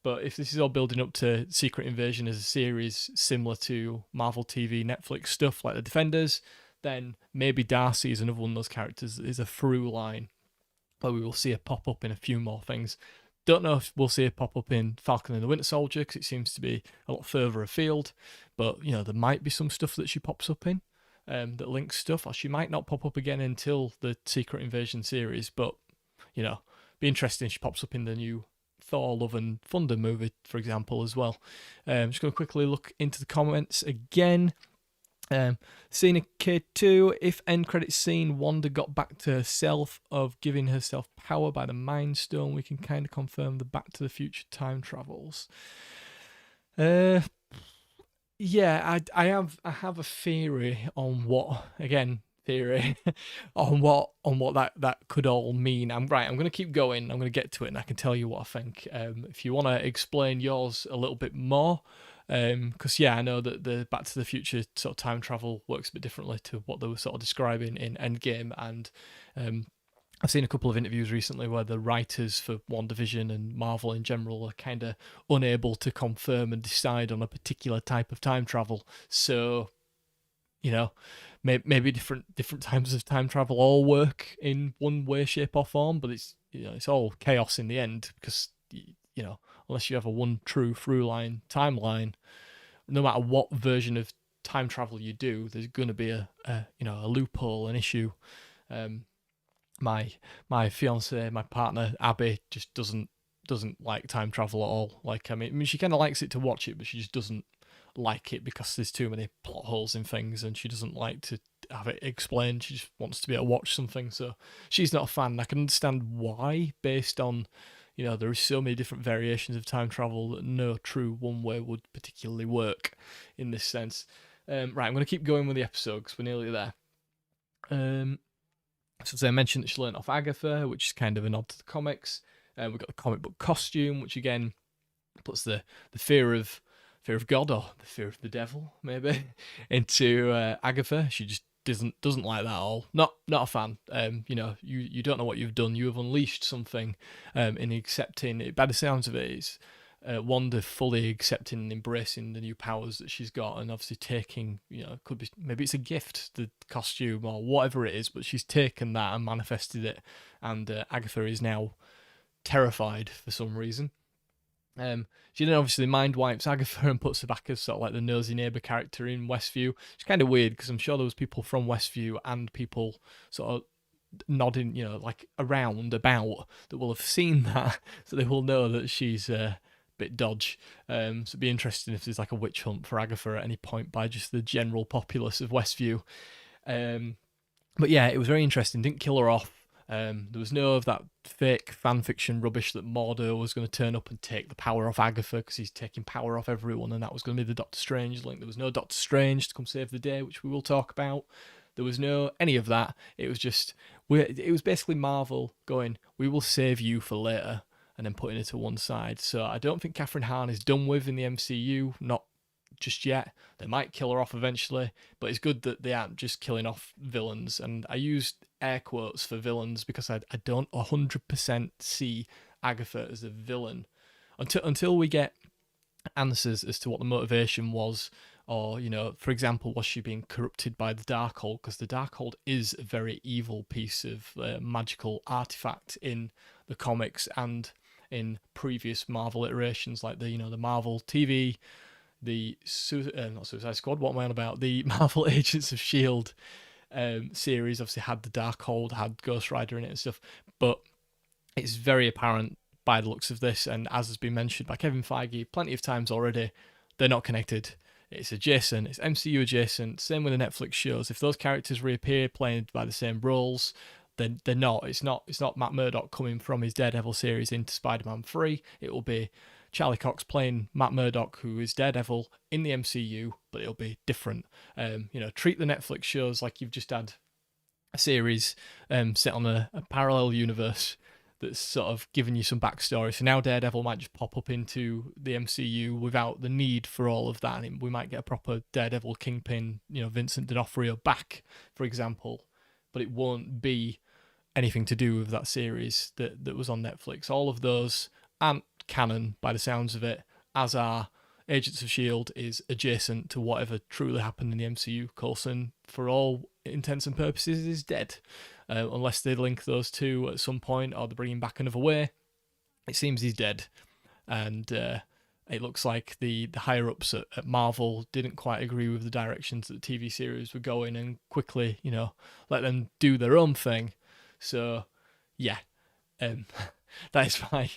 But if this is all building up to Secret Invasion as a series similar to Marvel TV, Netflix stuff like The Defenders, then maybe Darcy is another one of those characters that is a through line where we will see her pop up in a few more things. Don't know if we'll see it pop up in Falcon and the Winter Soldier because it seems to be a lot further afield. But, there might be some stuff that she pops up in that links stuff. Or she might not pop up again until the Secret Invasion series. But, be interesting if she pops up in the new Thor Love and Thunder movie, for example, as well. I'm just going to quickly look into the comments again. Cena K2, if end credits scene Wanda got back to herself of giving herself power by the Mind Stone, we can kind of confirm the Back to the Future time travels. I have a theory on what on what that could all mean. I'm going to keep going. I'm going to get to it and I can tell you what I think. If you want to explain yours a little bit more, because I know that the Back to the Future sort of time travel works a bit differently to what they were sort of describing in Endgame, and I've seen a couple of interviews recently where the writers for WandaVision and Marvel in general are kind of unable to confirm and decide on a particular type of time travel. So, maybe different types of time travel all work in one way, shape, or form, but it's it's all chaos in the end because unless you have a one true through line timeline, no matter what version of time travel you do, there's going to be a loophole, an issue. My fiance, my partner Abby, just doesn't like time travel at all. Like, I mean, she kind of likes it to watch it, but she just doesn't like it because there's too many plot holes in things, and she doesn't like to have it explained. She just wants to be able to watch something, so she's not a fan. I can understand why, based on there are so many different variations of time travel that no true one way would particularly work in this sense. Right, I'm going to keep going with the episode because we're nearly there. So as I mentioned that she learned off Agatha, which is kind of a nod to the comics. We've got the comic book costume, which again puts the fear of God or the fear of the devil maybe into Agatha. She just doesn't like that at all. Not a fan. You don't know what you've done. You have unleashed something in accepting it. By the sounds of it, it's Wanda fully accepting and embracing the new powers that she's got, and obviously taking, could be, maybe it's a gift, the costume or whatever it is, but she's taken that and manifested it, and Agatha is now terrified for some reason. She then obviously mind wipes Agatha and puts her back as sort of like the nosy neighbour character in Westview. It's kind of weird because I'm sure there was people from Westview and people sort of nodding, like around about, that will have seen that, so they will know that she's a bit dodge. So it'd be interesting if there's like a witch hunt for Agatha at any point by just the general populace of Westview. But yeah, it was very interesting. Didn't kill her off. There was no of that fake fanfiction rubbish that Mordo was going to turn up and take the power off Agatha because he's taking power off everyone, and that was going to be the Doctor Strange link. There was no Doctor Strange to come save the day, which we will talk about. There was no any of that. It was just, it was basically Marvel going, we will save you for later, and then putting it to one side. So I don't think Catherine Hahn is done with in the MCU, not just yet. They might kill her off eventually, but it's good that they aren't just killing off villains. And I used air quotes for villains because I don't 100% see Agatha as a villain until we get answers as to what the motivation was, or for example, was she being corrupted by the Darkhold? Because the Darkhold is a very evil piece of magical artifact in the comics and in previous Marvel iterations, like the the Marvel TV, the not Suicide Squad, what am I on about? The Marvel Agents of S.H.I.E.L.D. Series obviously had the Darkhold, had Ghost Rider in it and stuff, but it's very apparent by the looks of this, and as has been mentioned by Kevin Feige plenty of times already, they're not connected. It's adjacent, it's MCU adjacent, same with the Netflix shows. If those characters reappear playing by the same roles, then they're not. It's not Matt Murdock coming from his Daredevil series into Spider-Man 3. It will be Charlie Cox playing Matt Murdock, who is Daredevil in the MCU, but it'll be different. Treat the Netflix shows like you've just had a series set on a parallel universe that's sort of giving you some backstory. So now Daredevil might just pop up into the MCU without the need for all of that, and we might get a proper Daredevil Kingpin, Vincent D'Onofrio back, for example, but it won't be anything to do with that series that was on Netflix. All of those aren't canon by the sounds of it, as are Agents of S.H.I.E.L.D. is adjacent to whatever truly happened in the MCU. Coulson, for all intents and purposes, is dead. Unless they link those two at some point or they're bringing back another way. It seems he's dead. And it looks like the higher-ups at Marvel didn't quite agree with the directions that the TV series were going and quickly, let them do their own thing. So, yeah. That is my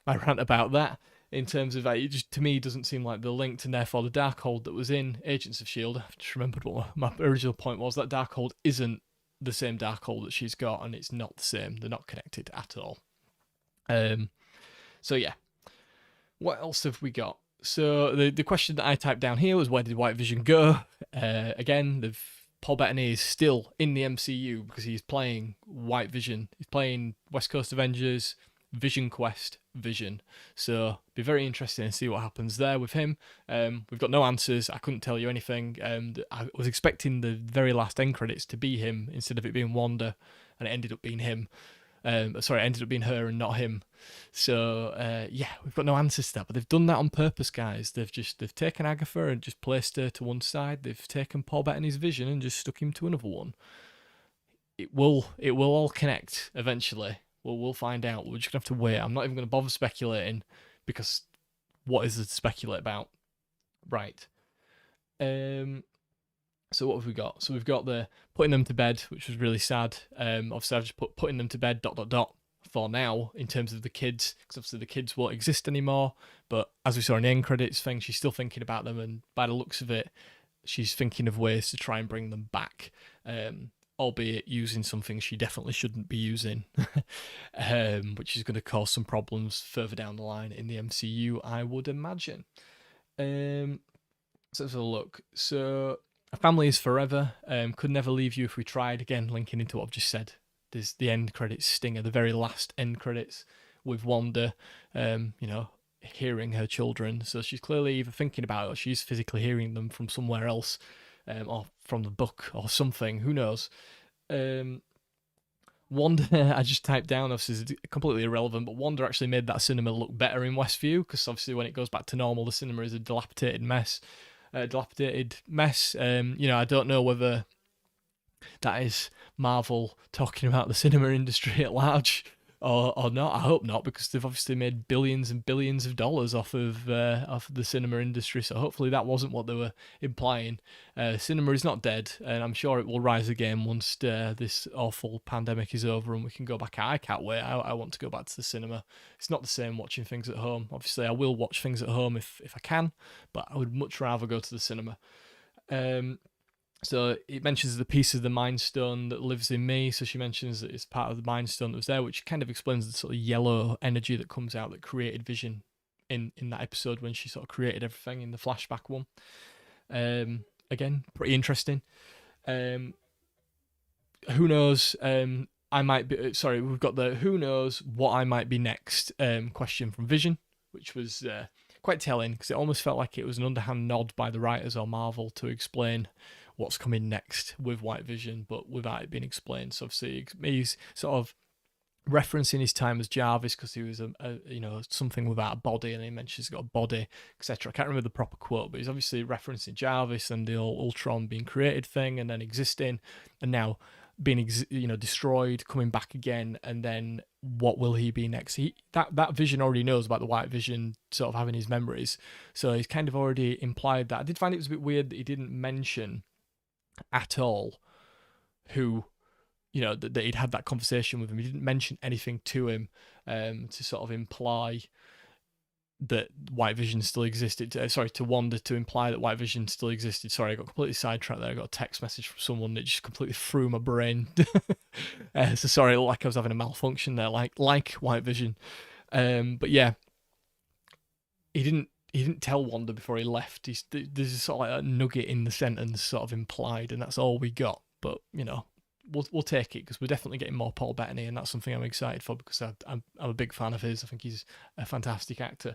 rant about that. In terms of that, it just, to me, doesn't seem like the linked, and therefore the Darkhold that was in Agents of S.H.I.E.L.D. I've just remembered what my original point was. That Darkhold isn't the same Darkhold that she's got, and it's not the same. They're not connected at all. So yeah. What else have we got? So the question that I typed down here was, where did White Vision go? Again, Paul Bettany is still in the MCU because he's playing White Vision. He's playing West Coast Avengers, Vision Quest, Vision. So be very interesting to see what happens there with him. We've got no answers. I couldn't tell you anything. I was expecting the very last end credits to be him instead of it being Wanda, and it ended up being him. It ended up being her and not him. So yeah, we've got no answers to that. But they've done that on purpose, guys. They've taken Agatha and just placed her to one side. They've taken Paul Bettany's vision and just stuck him to another one. It will all connect eventually. We'll find out. We're just gonna have to wait. I'm not even gonna bother speculating, because what is it to speculate about? Right. So what have we got? So we've got the putting them to bed, which was really sad. Obviously I've just putting them to bed ... for now, in terms of the kids, because obviously the kids won't exist anymore. But as we saw in the end credits thing, she's still thinking about them, and by the looks of it, she's thinking of ways to try and bring them back. Albeit using something she definitely shouldn't be using, which is going to cause some problems further down the line in the MCU, I would imagine. So let's have a look. So, a family is forever. Could never leave you if we tried. Again, linking into what I've just said. There's the end credits stinger, the very last end credits with Wanda, hearing her children. So she's clearly either thinking about it, or she's physically hearing them from somewhere else. Or from the book or something, who knows. Wanda, I just typed down, obviously it's completely irrelevant, but Wanda actually made that cinema look better in Westview, because obviously when it goes back to normal, the cinema is a dilapidated mess. You know, I don't know whether that is Marvel talking about the cinema industry at large or not. I hope not, because they've obviously made billions and billions of dollars off of the cinema industry. So hopefully that wasn't what they were implying. Cinema is not dead, and I'm sure it will rise again once this awful pandemic is over and we can go back. I can't wait. I want to go back to the cinema. It's not the same watching things at home. Obviously, I will watch things at home if I can, but I would much rather go to the cinema. So it mentions the piece of the Mind Stone that lives in me. So she mentions that it's part of the Mind Stone that was there, which kind of explains the sort of yellow energy that comes out that created Vision in that episode when she sort of created everything in the flashback one. Again, pretty interesting. Who knows? I might be. Sorry, we've got the who knows what I might be next question from Vision, which was quite telling, because it almost felt like it was an underhand nod by the writers or Marvel to explain what's coming next with White Vision, but without it being explained. So obviously he's sort of referencing his time as Jarvis, because he was a something without a body, and he mentions he's got a body, etc. I can't remember the proper quote, but he's obviously referencing Jarvis and the old Ultron being created thing, and then existing, and now being destroyed, coming back again, and then what will he be next? That Vision already knows about the White Vision sort of having his memories, so he's kind of already implied that. I did find it was a bit weird that he didn't mention at all who, that he'd had that conversation with him. He didn't mention anything to him to sort of imply that White Vision still existed. To Wanda to imply that White Vision still existed. Sorry, I got completely sidetracked there. I got a text message from someone that just completely threw my brain. So sorry, it looked like I was having a malfunction there, like White Vision. But yeah, he didn't tell Wanda before he left. There's a sort of like a nugget in the sentence sort of implied, and that's all we got. But, we'll take it, because we're definitely getting more Paul Bettany, and that's something I'm excited for, because I'm a big fan of his. I think he's a fantastic actor.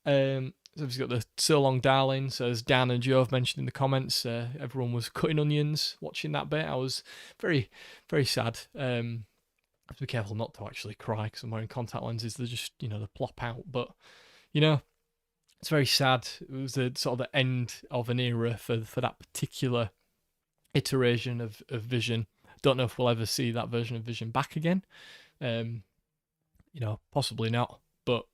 So we've got the So Long Darling. So as Dan and Joe have mentioned in the comments, everyone was cutting onions watching that bit. I was very, very sad. I have to be careful not to actually cry, because I'm wearing contact lenses. They're just, they plop out. But, it's very sad. It was the sort of the end of an era for that particular iteration of Vision. Don't know if we'll ever see that version of Vision back again. Possibly not. But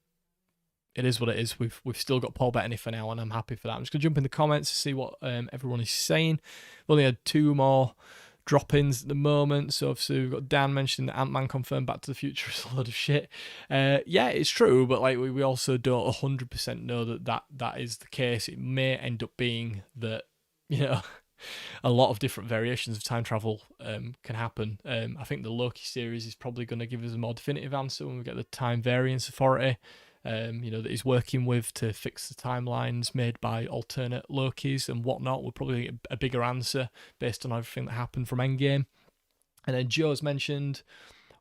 it is what it is. We've still got Paul Bettany for now, and I'm happy for that. I'm just gonna jump in the comments to see what everyone is saying. We've only had 2 more drop-ins at the moment. So obviously we've got Dan mentioning that Ant-Man confirmed Back to the Future is a load of shit. Yeah, it's true, but like we also don't 100% know that is the case. It may end up being that, a lot of different variations of time travel can happen. I think the Loki series is probably going to give us a more definitive answer when we get the Time Variance Authority, that he's working with to fix the timelines made by alternate Lokis and whatnot. We'll probably get a bigger answer based on everything that happened from Endgame. And then Joe's mentioned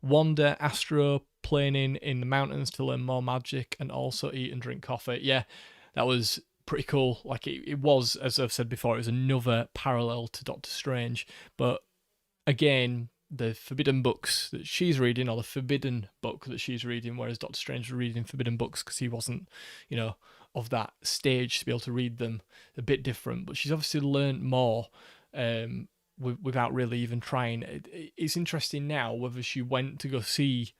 Wanda astro-planing in the mountains to learn more magic and also eat and drink coffee. Yeah, that was pretty cool. Like it was, as I've said before, it was another parallel to Doctor Strange. But again, the forbidden books that she's reading, or the forbidden book that she's reading, whereas Doctor Strange was reading forbidden books because he wasn't, of that stage to be able to read them, a bit different. But she's obviously learned more without really even trying. It's interesting now whether she went to go see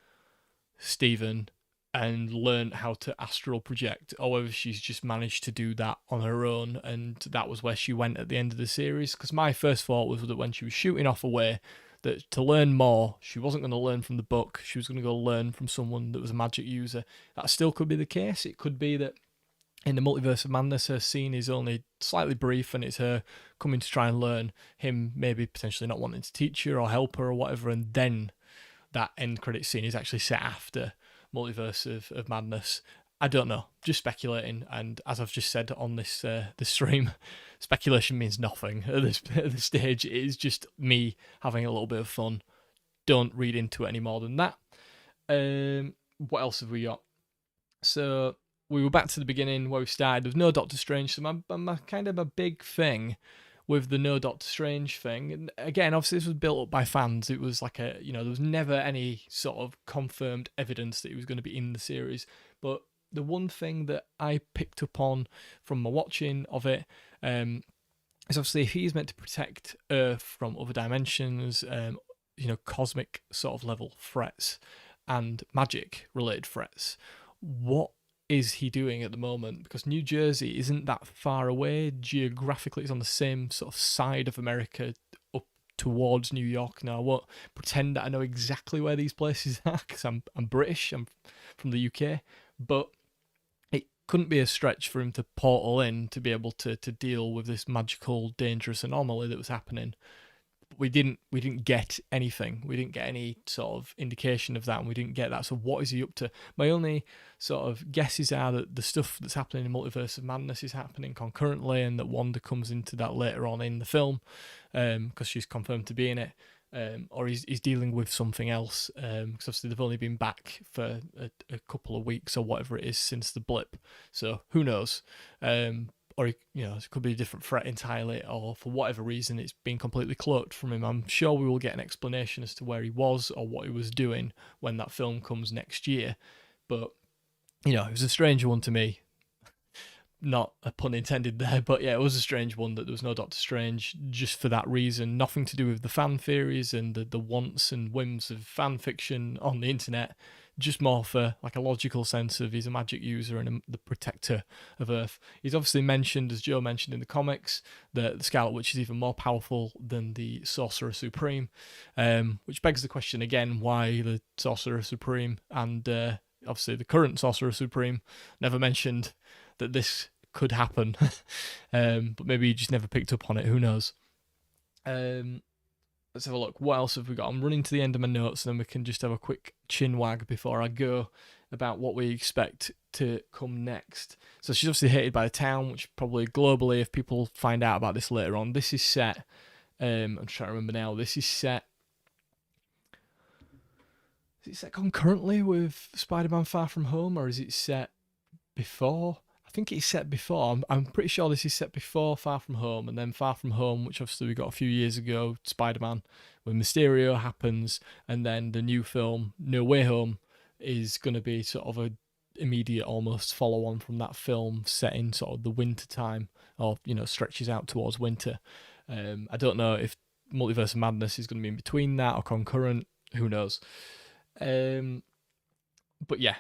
Stephen and learn how to astral project, or whether she's just managed to do that on her own, and that was where she went at the end of the series. Because my first thought was that when she was shooting off away, that to learn more, she wasn't going to learn from the book, she was going to go learn from someone that was a magic user. That still could be the case. It could be that in the Multiverse of Madness, her scene is only slightly brief, and it's her coming to try and learn, him maybe potentially not wanting to teach her or help her or whatever, and then that end credit scene is actually set after Multiverse of Madness. I don't know, just speculating, and as I've just said on this stream, speculation means nothing at this stage. It is just me having a little bit of fun. Don't read into it any more than that. What else have we got? So we were back to the beginning where we started. There's no Doctor Strange, so my kind of a big thing with the no Doctor Strange thing, and again, obviously this was built up by fans. It was like there was never any sort of confirmed evidence that he was going to be in the series. But the one thing that I picked up on from my watching of it is obviously if he's meant to protect Earth from other dimensions, cosmic sort of level threats and magic related threats, what is he doing at the moment? Because New Jersey isn't that far away geographically. It's on the same sort of side of America up towards New York. Now, I won't pretend that I know exactly where these places are because I'm British, I'm from the UK, but it couldn't be a stretch for him to portal in to be able to deal with this magical, dangerous anomaly that was happening. We didn't get anything. We didn't get any sort of indication of that, and we didn't get that. So what is he up to? My only sort of guesses are that the stuff that's happening in Multiverse of Madness is happening concurrently, and that Wanda comes into that later on in the film because she's confirmed to be in it, or he's dealing with something else because obviously they've only been back for a couple of weeks or whatever it is since the blip. So who knows? Or it could be a different threat entirely, or for whatever reason it's been completely cloaked from him. I'm sure we will get an explanation as to where he was or what he was doing when that film comes next year. But, it was a strange one to me. Not a pun intended there, but yeah, it was a strange one that there was no Doctor Strange just for that reason. Nothing to do with the fan theories and the wants and whims of fan fiction on the internet. Just more for like a logical sense of he's a magic user and the protector of Earth. He's obviously mentioned, as Joe mentioned in the comics, that the Scarlet Witch is even more powerful than the Sorcerer Supreme, which begs the question again, why the Sorcerer Supreme and obviously the current Sorcerer Supreme never mentioned that this could happen. But maybe he just never picked up on it, who knows. Let's have a look. What else have we got? I'm running to the end of my notes, and then we can just have a quick chin wag before I go about what we expect to come next. So she's obviously hated by the town, which probably globally, if people find out about this later on, this is set. I'm trying to remember now. This is set. Is it set concurrently with Spider-Man Far From Home, or is it set before? I think it's set before. I'm pretty sure this is set before Far From Home, and then Far From Home, which obviously we got a few years ago, Spider-Man, when Mysterio happens, and then the new film, No Way Home, is going to be sort of a immediate almost follow-on from that film set in sort of the winter time, or, stretches out towards winter. I don't know if Multiverse of Madness is going to be in between that or concurrent. Who knows? But yeah,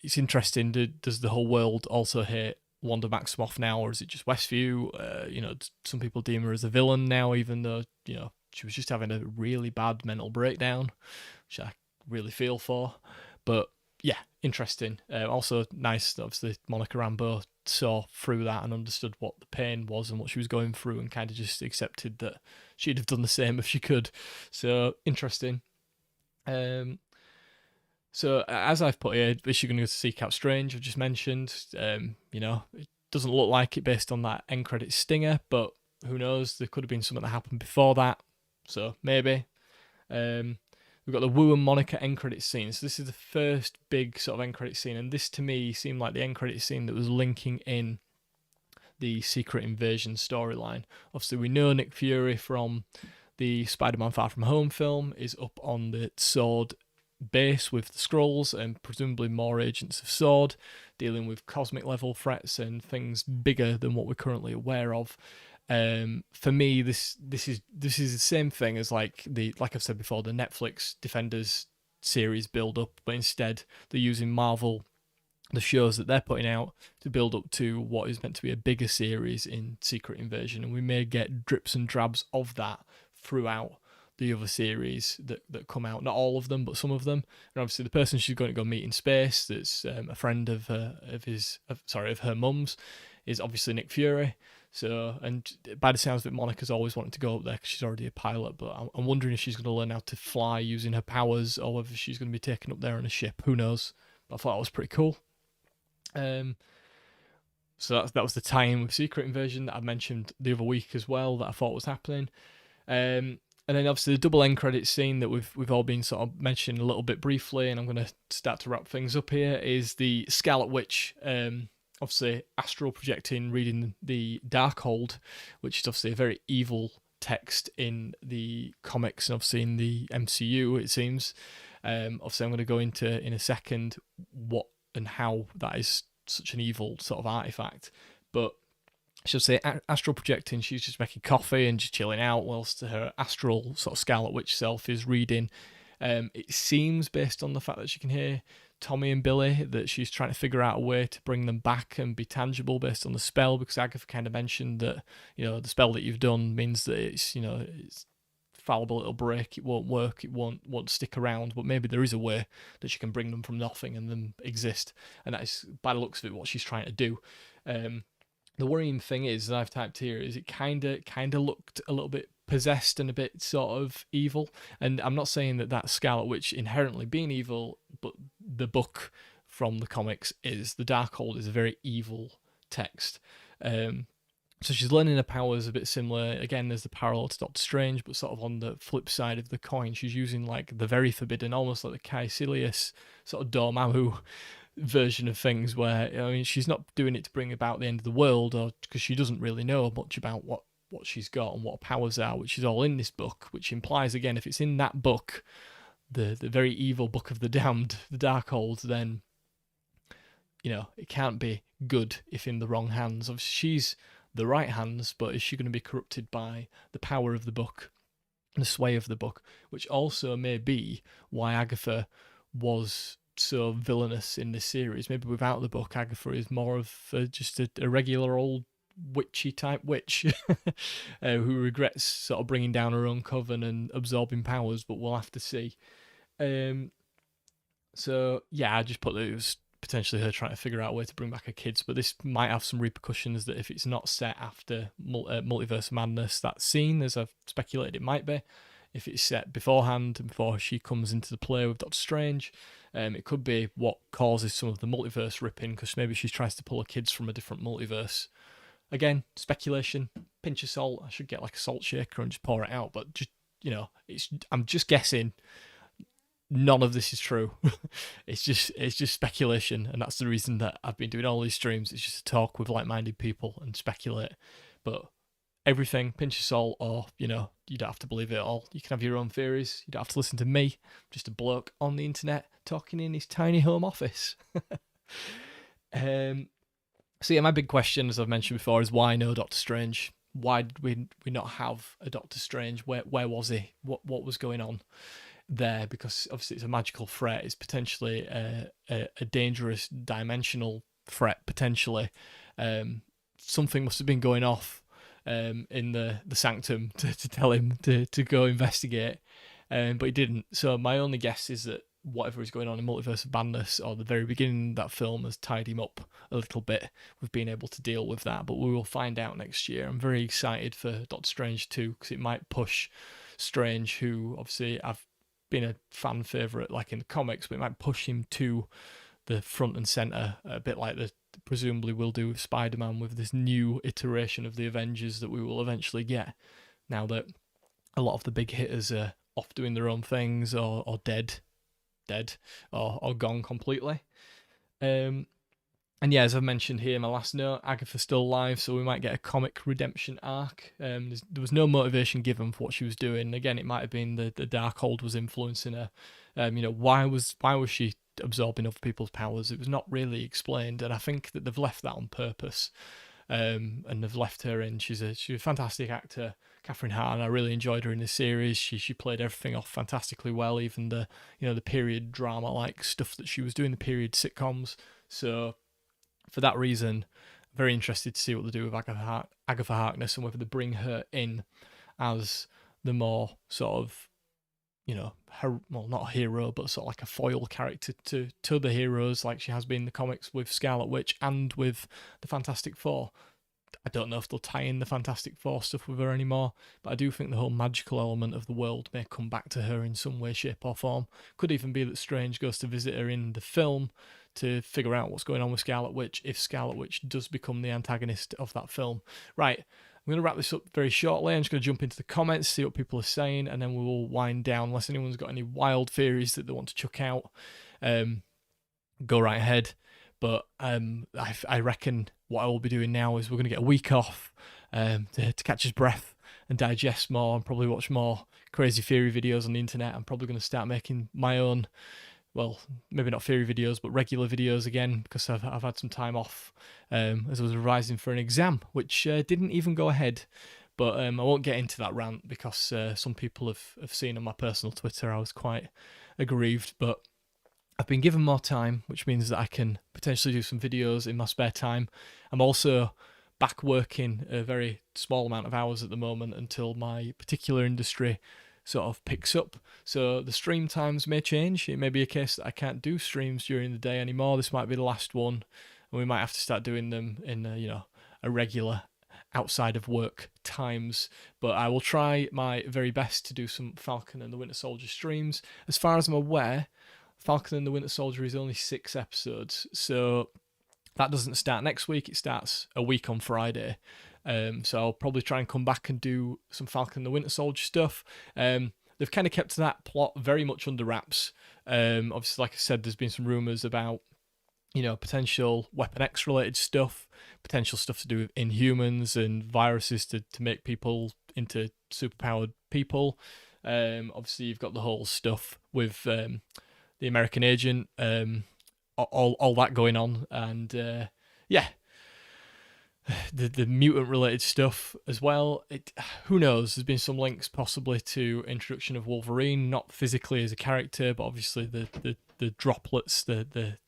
it's interesting. Does the whole world also hate Wanda Maximoff now, or is it just Westview? Some people deem her as a villain now, even though she was just having a really bad mental breakdown, which I really feel for. But yeah, interesting. Also nice, obviously, Monica Rambeau saw through that and understood what the pain was and what she was going through, and kind of just accepted that she'd have done the same if she could. So interesting. So, as I've put here, is she going to go to seek out Strange? I've just mentioned, it doesn't look like it based on that end credit stinger, but who knows? There could have been something that happened before that, so maybe. We've got the Wu and Monica end credit scene. So this is the first big sort of end credit scene, and this to me seemed like the end credit scene that was linking in the Secret Invasion storyline. Obviously, we know Nick Fury from the Spider-Man Far From Home film is up on the Sword base with the Skrulls and presumably more agents of S.W.O.R.D. dealing with cosmic level threats and things bigger than what we're currently aware of. For me, this is the same thing as like I've said before, the Netflix Defenders series build up, but instead they're using Marvel, the shows that they're putting out, to build up to what is meant to be a bigger series in Secret Invasion, and we may get drips and drabs of that throughout the other series that come out. Not all of them, but some of them. And obviously the person she's going to go meet in space, that's a friend of her mum's, is obviously Nick Fury. So, and by the sounds of it, Monica's always wanted to go up there because she's already a pilot, but I'm wondering if she's going to learn how to fly using her powers, or whether she's going to be taken up there on a ship. Who knows? But I thought that was pretty cool. So that was the tie-in with Secret Invasion that I mentioned the other week as well, that I thought was happening. And then obviously the double end credit scene that we've all been sort of mentioning a little bit briefly, and I'm going to start to wrap things up here, is the Scarlet Witch obviously astral projecting, reading the Darkhold, which is obviously a very evil text in the comics and obviously in the MCU, it seems. Obviously, I'm going to go into in a second what and how that is such an evil sort of artifact. But she'll say astral projecting, she's just making coffee and just chilling out whilst her astral sort of Scarlet Witch self is reading. It seems, based on the fact that she can hear Tommy and Billy, that she's trying to figure out a way to bring them back and be tangible based on the spell, because Agatha kind of mentioned that, the spell that you've done means that it's, it's fallible, it'll break, it won't work, it won't stick around, but maybe there is a way that she can bring them from nothing and them exist, and that is, by the looks of it, what she's trying to do. The worrying thing is, that I've typed here, is it kind of looked a little bit possessed and a bit sort of evil. And I'm not saying that Scarlet Witch inherently being evil, but the book from the comics is, the Darkhold is a very evil text. So she's learning her powers a bit similar. Again, there's the parallel to Doctor Strange, but sort of on the flip side of the coin. She's using like the very forbidden, almost like the Caecilius sort of Dormammu version of things, where she's not doing it to bring about the end of the world, or because she doesn't really know much about what she's got and what her powers are, which is all in this book, which implies, again, if it's in that book, the very evil book of the damned, the Darkhold, then it can't be good if in the wrong hands. Obviously she's the right hands, but is she going to be corrupted by the power of the book, the sway of the book, which also may be why Agatha was so villainous in this series. Maybe without the book, Agatha is more of just a regular old witchy type witch who regrets sort of bringing down her own coven and absorbing powers, but we'll have to see. So yeah, I just put that it was potentially her trying to figure out a way to bring back her kids, but this might have some repercussions that if it's not set after Multiverse of Madness, that scene, as I've speculated it might be, if it's set beforehand and before she comes into the play with Doctor Strange, it could be what causes some of the multiverse ripping, because maybe she tries to pull her kids from a different multiverse. Again, speculation, pinch of salt. I should get like a salt shaker and just pour it out, but just, I'm just guessing. None of this is true. It's just speculation, and that's the reason that I've been doing all these streams. It's just to talk with like-minded people and speculate. But everything, pinch of salt, or, you don't have to believe it all. You can have your own theories. You don't have to listen to me, just a bloke on the internet talking in his tiny home office. So yeah, my big question, as I've mentioned before, is why no Doctor Strange? Why did we not have a Doctor Strange? Where was he? What was going on there? Because obviously it's a magical threat. It's potentially a dangerous dimensional threat, potentially. Something must have been going off in the sanctum to tell him to go investigate, but he didn't. So my only guess is that whatever is going on in Multiverse of Madness, or the very beginning of that film, has tied him up a little bit with being able to deal with that, but we will find out next year. I'm very excited for Doctor Strange 2, because it might push Strange, who obviously I've been a fan favourite like in the comics, but it might push him to the front and centre, a bit like the presumably will do with Spider-Man, with this new iteration of the Avengers that we will eventually get, now that a lot of the big hitters are off doing their own things, or dead or gone completely. And yeah, as I've mentioned here in my last note, Agatha's still alive, so we might get a comic redemption arc. There was no motivation given for what she was doing. Again, it might have been the Darkhold was influencing her. Why was she absorbing other people's powers? It was not really explained, and I think that they've left that on purpose. And they've left her in. She's a fantastic actor, Catherine Hahn. I really enjoyed her in this series. She played everything off fantastically well, even the period drama like stuff that she was doing, the period sitcoms. So for that reason, I'm very interested to see what they do with Agatha Harkness, and whether they bring her in as the more sort of, not a hero, but sort of like a foil character to the heroes, like she has been in the comics with Scarlet Witch and with the Fantastic Four. I don't know if they'll tie in the Fantastic Four stuff with her anymore, but I do think the whole magical element of the world may come back to her in some way, shape or form. Could even be that Strange goes to visit her in the film to figure out what's going on with Scarlet Witch, if Scarlet Witch does become the antagonist of that film. Right, I'm going to wrap this up very shortly. I'm just going to jump into the comments, see what people are saying, and then we will wind down. Unless anyone's got any wild theories that they want to chuck out, go right ahead. But I reckon what I will be doing now is we're going to get a week off to catch his breath and digest more and probably watch more crazy theory videos on the internet. I'm probably going to start making my own, well, maybe not theory videos, but regular videos again, because I've had some time off as I was revising for an exam, which didn't even go ahead. But I won't get into that rant because some people have seen on my personal Twitter I was quite aggrieved. But I've been given more time, which means that I can potentially do some videos in my spare time. I'm also back working a very small amount of hours at the moment until my particular industry sort of picks up. So the stream times may change. It may be a case that I can't do streams during the day anymore. This might be the last one, and we might have to start doing them in a regular outside of work times. But I will try my very best to do some Falcon and the Winter Soldier streams. As far as I'm aware, Falcon and the Winter Soldier is only 6 episodes, so that doesn't start next week. It starts a week on Friday. So I'll probably try and come back and do some Falcon and the Winter Soldier stuff. They've kind of kept that plot very much under wraps. Obviously, like I said, there's been some rumours about, potential Weapon X related stuff, potential stuff to do with Inhumans and viruses to make people into superpowered people. Obviously, you've got the whole stuff with the American agent, all that going on, and the mutant related stuff as well. Who knows? There's been some links possibly to introduction of Wolverine, not physically as a character, but obviously the droplets, the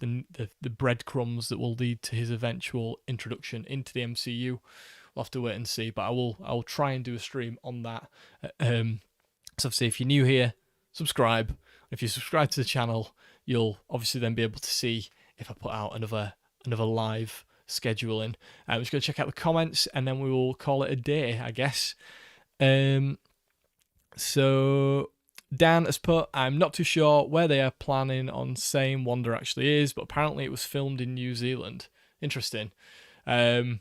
breadcrumbs that will lead to his eventual introduction into the MCU. We'll have to wait and see, but I will try and do a stream on that. So obviously, if you're new here, subscribe. If you subscribe to the channel, you'll obviously then be able to see if I put out another live scheduling. I'm just going to check out the comments and then we will call it a day, I guess. So Dan has put, I'm not too sure where they are planning on saying Wanda actually is, but apparently it was filmed in New Zealand. Interesting. I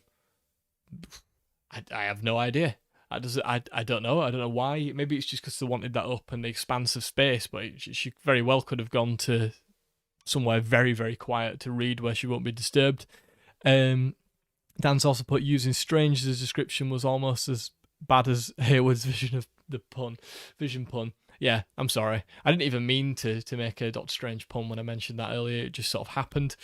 have no idea. I don't know. I don't know why. Maybe it's just because they wanted that up in the expanse of space, but she very well could have gone to somewhere very, very quiet to read where she won't be disturbed. Dan's also put, using strange as a description was almost as bad as Hayward's vision of the vision pun. Yeah, I'm sorry. I didn't even mean to make a Doctor Strange pun when I mentioned that earlier. It just sort of happened.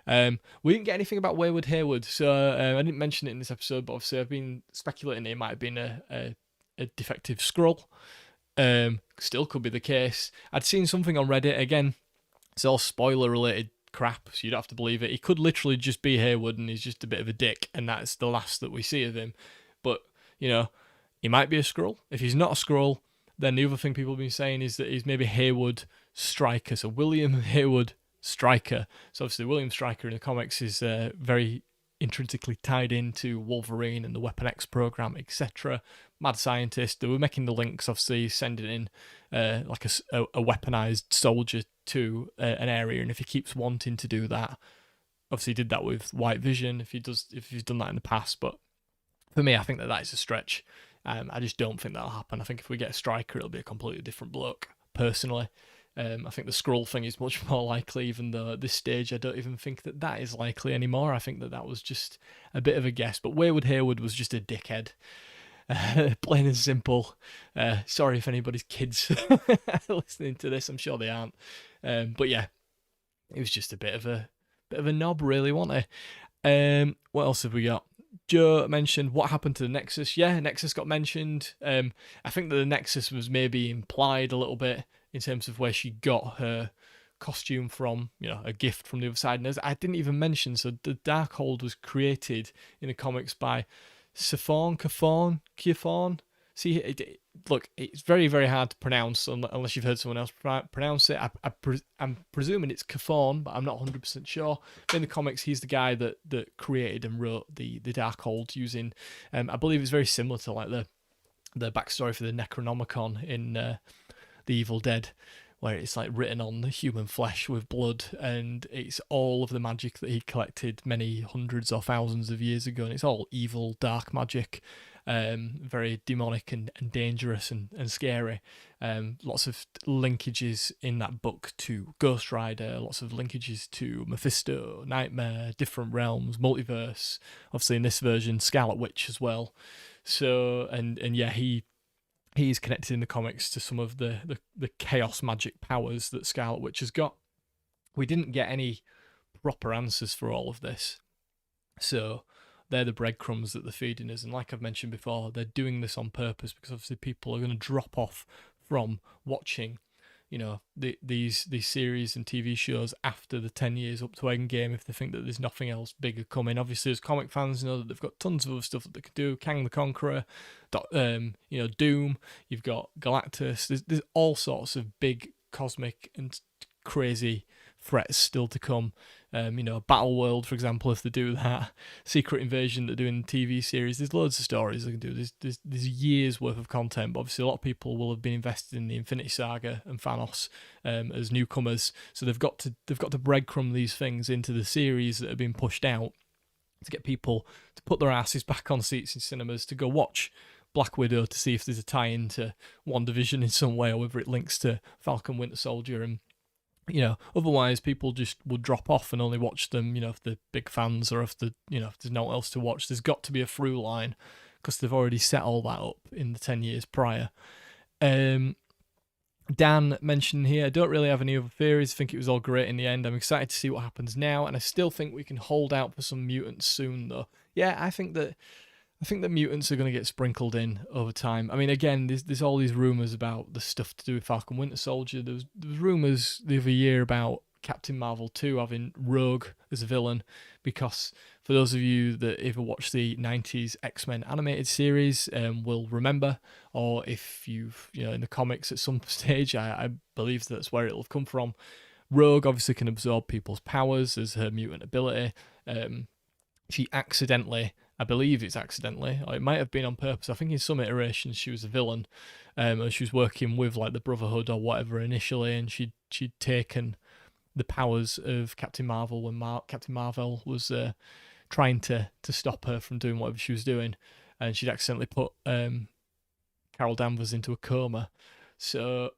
We didn't get anything about Wayward Hayward, so I didn't mention it in this episode, but obviously I've been speculating it might have been a defective Skrull. Still could be the case. I'd seen something on Reddit, again, it's all spoiler-related crap, so you don't have to believe it. He could literally just be Hayward and he's just a bit of a dick, and that's the last that we see of him. But, he might be a Skrull. If he's not a Skrull, then the other thing people have been saying is that he's maybe Hayward Stryker, so William Hayward Stryker. So obviously William Stryker in the comics is very intrinsically tied into Wolverine and the Weapon X program, etc. Mad scientist. They were making the links, obviously sending in like a weaponized soldier to an area, and if he keeps wanting to do that, obviously he did that with White Vision. If he's done that in the past, but for me, I think that is a stretch. I just don't think that'll happen. I think if we get a Stryker, it'll be a completely different bloke. Personally. I think the Skrull thing is much more likely, even though at this stage I don't even think that is likely anymore. I think that was just a bit of a guess. But Wayward Hayward was just a dickhead. Plain and simple. Sorry if anybody's kids are listening to this. I'm sure they aren't. But yeah, it was just a bit of a knob, really, wasn't it? What else have we got? Joe mentioned what happened to the Nexus. Yeah, Nexus got mentioned. I think that the Nexus was maybe implied a little bit in terms of where she got her costume from, a gift from the other side. And I didn't even mention, so the Darkhold was created in the comics by Chthon. See, look, it's very, very hard to pronounce unless you've heard someone else pronounce it. I'm presuming it's Chthon, but I'm not 100% sure. In the comics, he's the guy that created and wrote the Darkhold using, I believe it's very similar to like the backstory for the Necronomicon in The Evil Dead, where it's like written on the human flesh with blood, and it's all of the magic that he collected many hundreds or thousands of years ago, and it's all evil, dark magic. very demonic and dangerous and scary. Lots of linkages in that book to Ghost Rider, lots of linkages to Mephisto, Nightmare, different realms, multiverse. Obviously in this version, Scarlet Witch as well. So and yeah, he's connected in the comics to some of the chaos magic powers that Scarlet Witch has got. We didn't get any proper answers for all of this, so they're the breadcrumbs that they're feeding us. And like I've mentioned before, they're doing this on purpose because obviously people are going to drop off from watching, you know, these series and TV shows after the 10 years up to Endgame if they think that there's nothing else bigger coming. Obviously, as comic fans, know that they've got tons of other stuff that they could do. Kang the Conqueror, Doom. You've got Galactus. There's all sorts of big cosmic and crazy threats still to come. Battle World, for example, if they do that, Secret Invasion they're doing the TV series, there's loads of stories they can do. There's years worth of content, but obviously a lot of people will have been invested in the Infinity Saga and Thanos as newcomers, so they've got to breadcrumb these things into the series that have been pushed out to get people to put their asses back on seats in cinemas to go watch Black Widow to see if there's a tie-in to WandaVision in some way, or whether it links to Falcon Winter Soldier. And otherwise people just would drop off and only watch them, if they're big fans, or if there's no one else to watch. There's got to be a through line because they've already set all that up in the 10 years prior. Dan mentioned here, I don't really have any other theories. I think it was all great in the end. I'm excited to see what happens now, and I still think we can hold out for some mutants soon, though. Yeah, I think that mutants are going to get sprinkled in over time. I mean, again, there's all these rumours about the stuff to do with Falcon Winter Soldier. There was rumours the other year about Captain Marvel 2 having Rogue as a villain, because for those of you that ever watched the 90s X-Men animated series will remember, or if you've, in the comics at some stage, I believe that's where it'll have come from. Rogue obviously can absorb people's powers as her mutant ability. She accidentally, I believe it's accidentally, or it might have been on purpose, I think in some iterations she was a villain, and she was working with like the Brotherhood or whatever initially, and she'd taken the powers of Captain Marvel when Captain Marvel was trying to stop her from doing whatever she was doing, and she'd accidentally put Carol Danvers into a coma. So,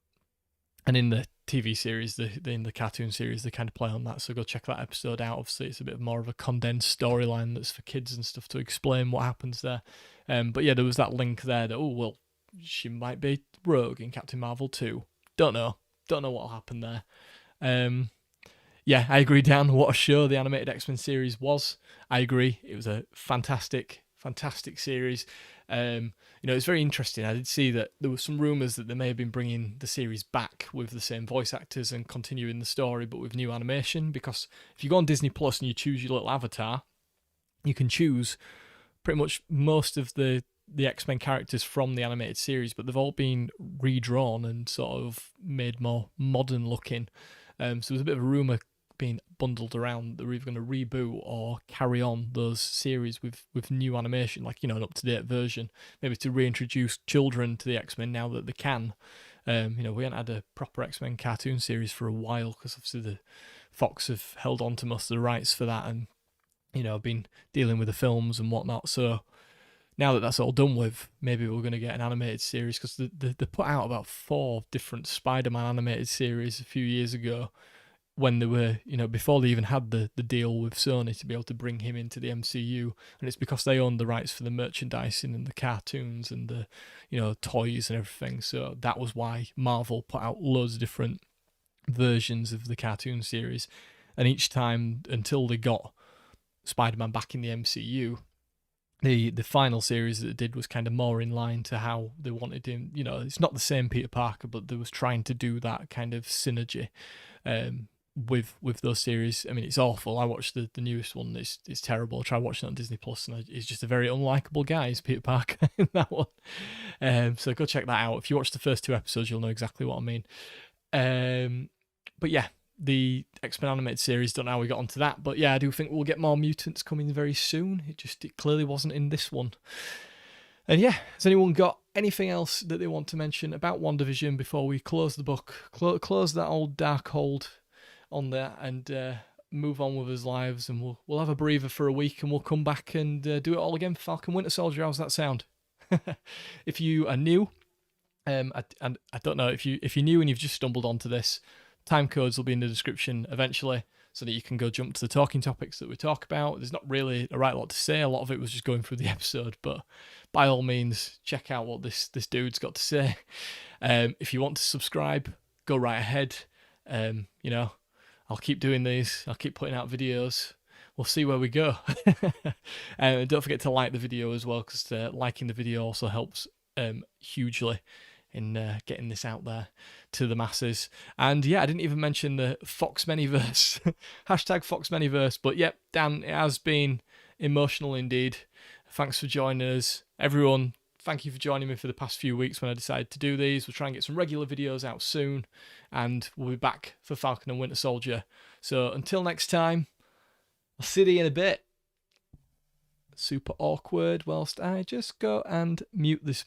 and in the TV series, in the cartoon series, they kind of play on that, so go check that episode out. Obviously, it's a bit more of a condensed storyline that's for kids and stuff to explain what happens there. But yeah, there was that link there that, she might be Rogue in Captain Marvel 2. Don't know what'll happen there. Yeah, I agree, Dan. What a show the animated X-Men series was. I agree. It was a fantastic series. It's very interesting. I did see that there were some rumours that they may have been bringing the series back with the same voice actors and continuing the story, but with new animation, because if you go on Disney Plus and you choose your little avatar, you can choose pretty much most of the X-Men characters from the animated series, but they've all been redrawn and sort of made more modern looking. So there's a bit of a rumour being bundled around that we're either going to reboot or carry on those series with new animation, like, an up-to-date version, maybe to reintroduce children to the X-Men now that they can. We haven't had a proper X-Men cartoon series for a while because obviously the Fox have held on to most of the rights for that, and been dealing with the films and whatnot. So now that that's all done with, maybe we're going to get an animated series, because they put out about 4 different Spider-Man animated series a few years ago, when they were, before they even had the deal with Sony to be able to bring him into the MCU. And it's because they owned the rights for the merchandising and the cartoons and the, toys and everything. So that was why Marvel put out loads of different versions of the cartoon series. And each time, until they got Spider-Man back in the MCU, the final series that they did was kind of more in line to how they wanted him. It's not the same Peter Parker, but they was trying to do that kind of synergy with those series. I mean, it's awful. I watched the newest one. It's terrible. I tried watching it on Disney Plus, and he's just a very unlikable guy. He's Peter Parker in that one. So go check that out. If you watch the first 2 episodes, you'll know exactly what I mean. But yeah, the X-Men animated series, don't know how we got onto that, but yeah, I do think we'll get more mutants coming very soon. It clearly wasn't in this one. And yeah, has anyone got anything else that they want to mention about WandaVision before we close the book, close that old Darkhold on there, and move on with his lives, and we'll have a breather for a week, and we'll come back and do it all again for Falcon Winter Soldier? How's that sound? If you are new, and I don't know, if you're new and you've just stumbled onto this, Timecodes will be in the description eventually, so that you can go jump to the talking topics that we talk about. There's not really a right lot to say. A lot of it was just going through the episode, but by all means, check out what this dude's got to say. If you want to subscribe, go right ahead. You know, I'll keep doing these. I'll keep putting out videos. We'll see where we go. And don't forget to like the video as well, because liking the video also helps hugely in getting this out there to the masses. And yeah, I didn't even mention the Fox Manyverse. Hashtag Fox Manyverse. But yep, Dan, it has been emotional indeed. Thanks for joining us. Everyone, thank you for joining me for the past few weeks when I decided to do these. We'll try and get some regular videos out soon, and we'll be back for Falcon and Winter Soldier. So until next time, I'll see you in a bit. Super awkward whilst I just go and mute this.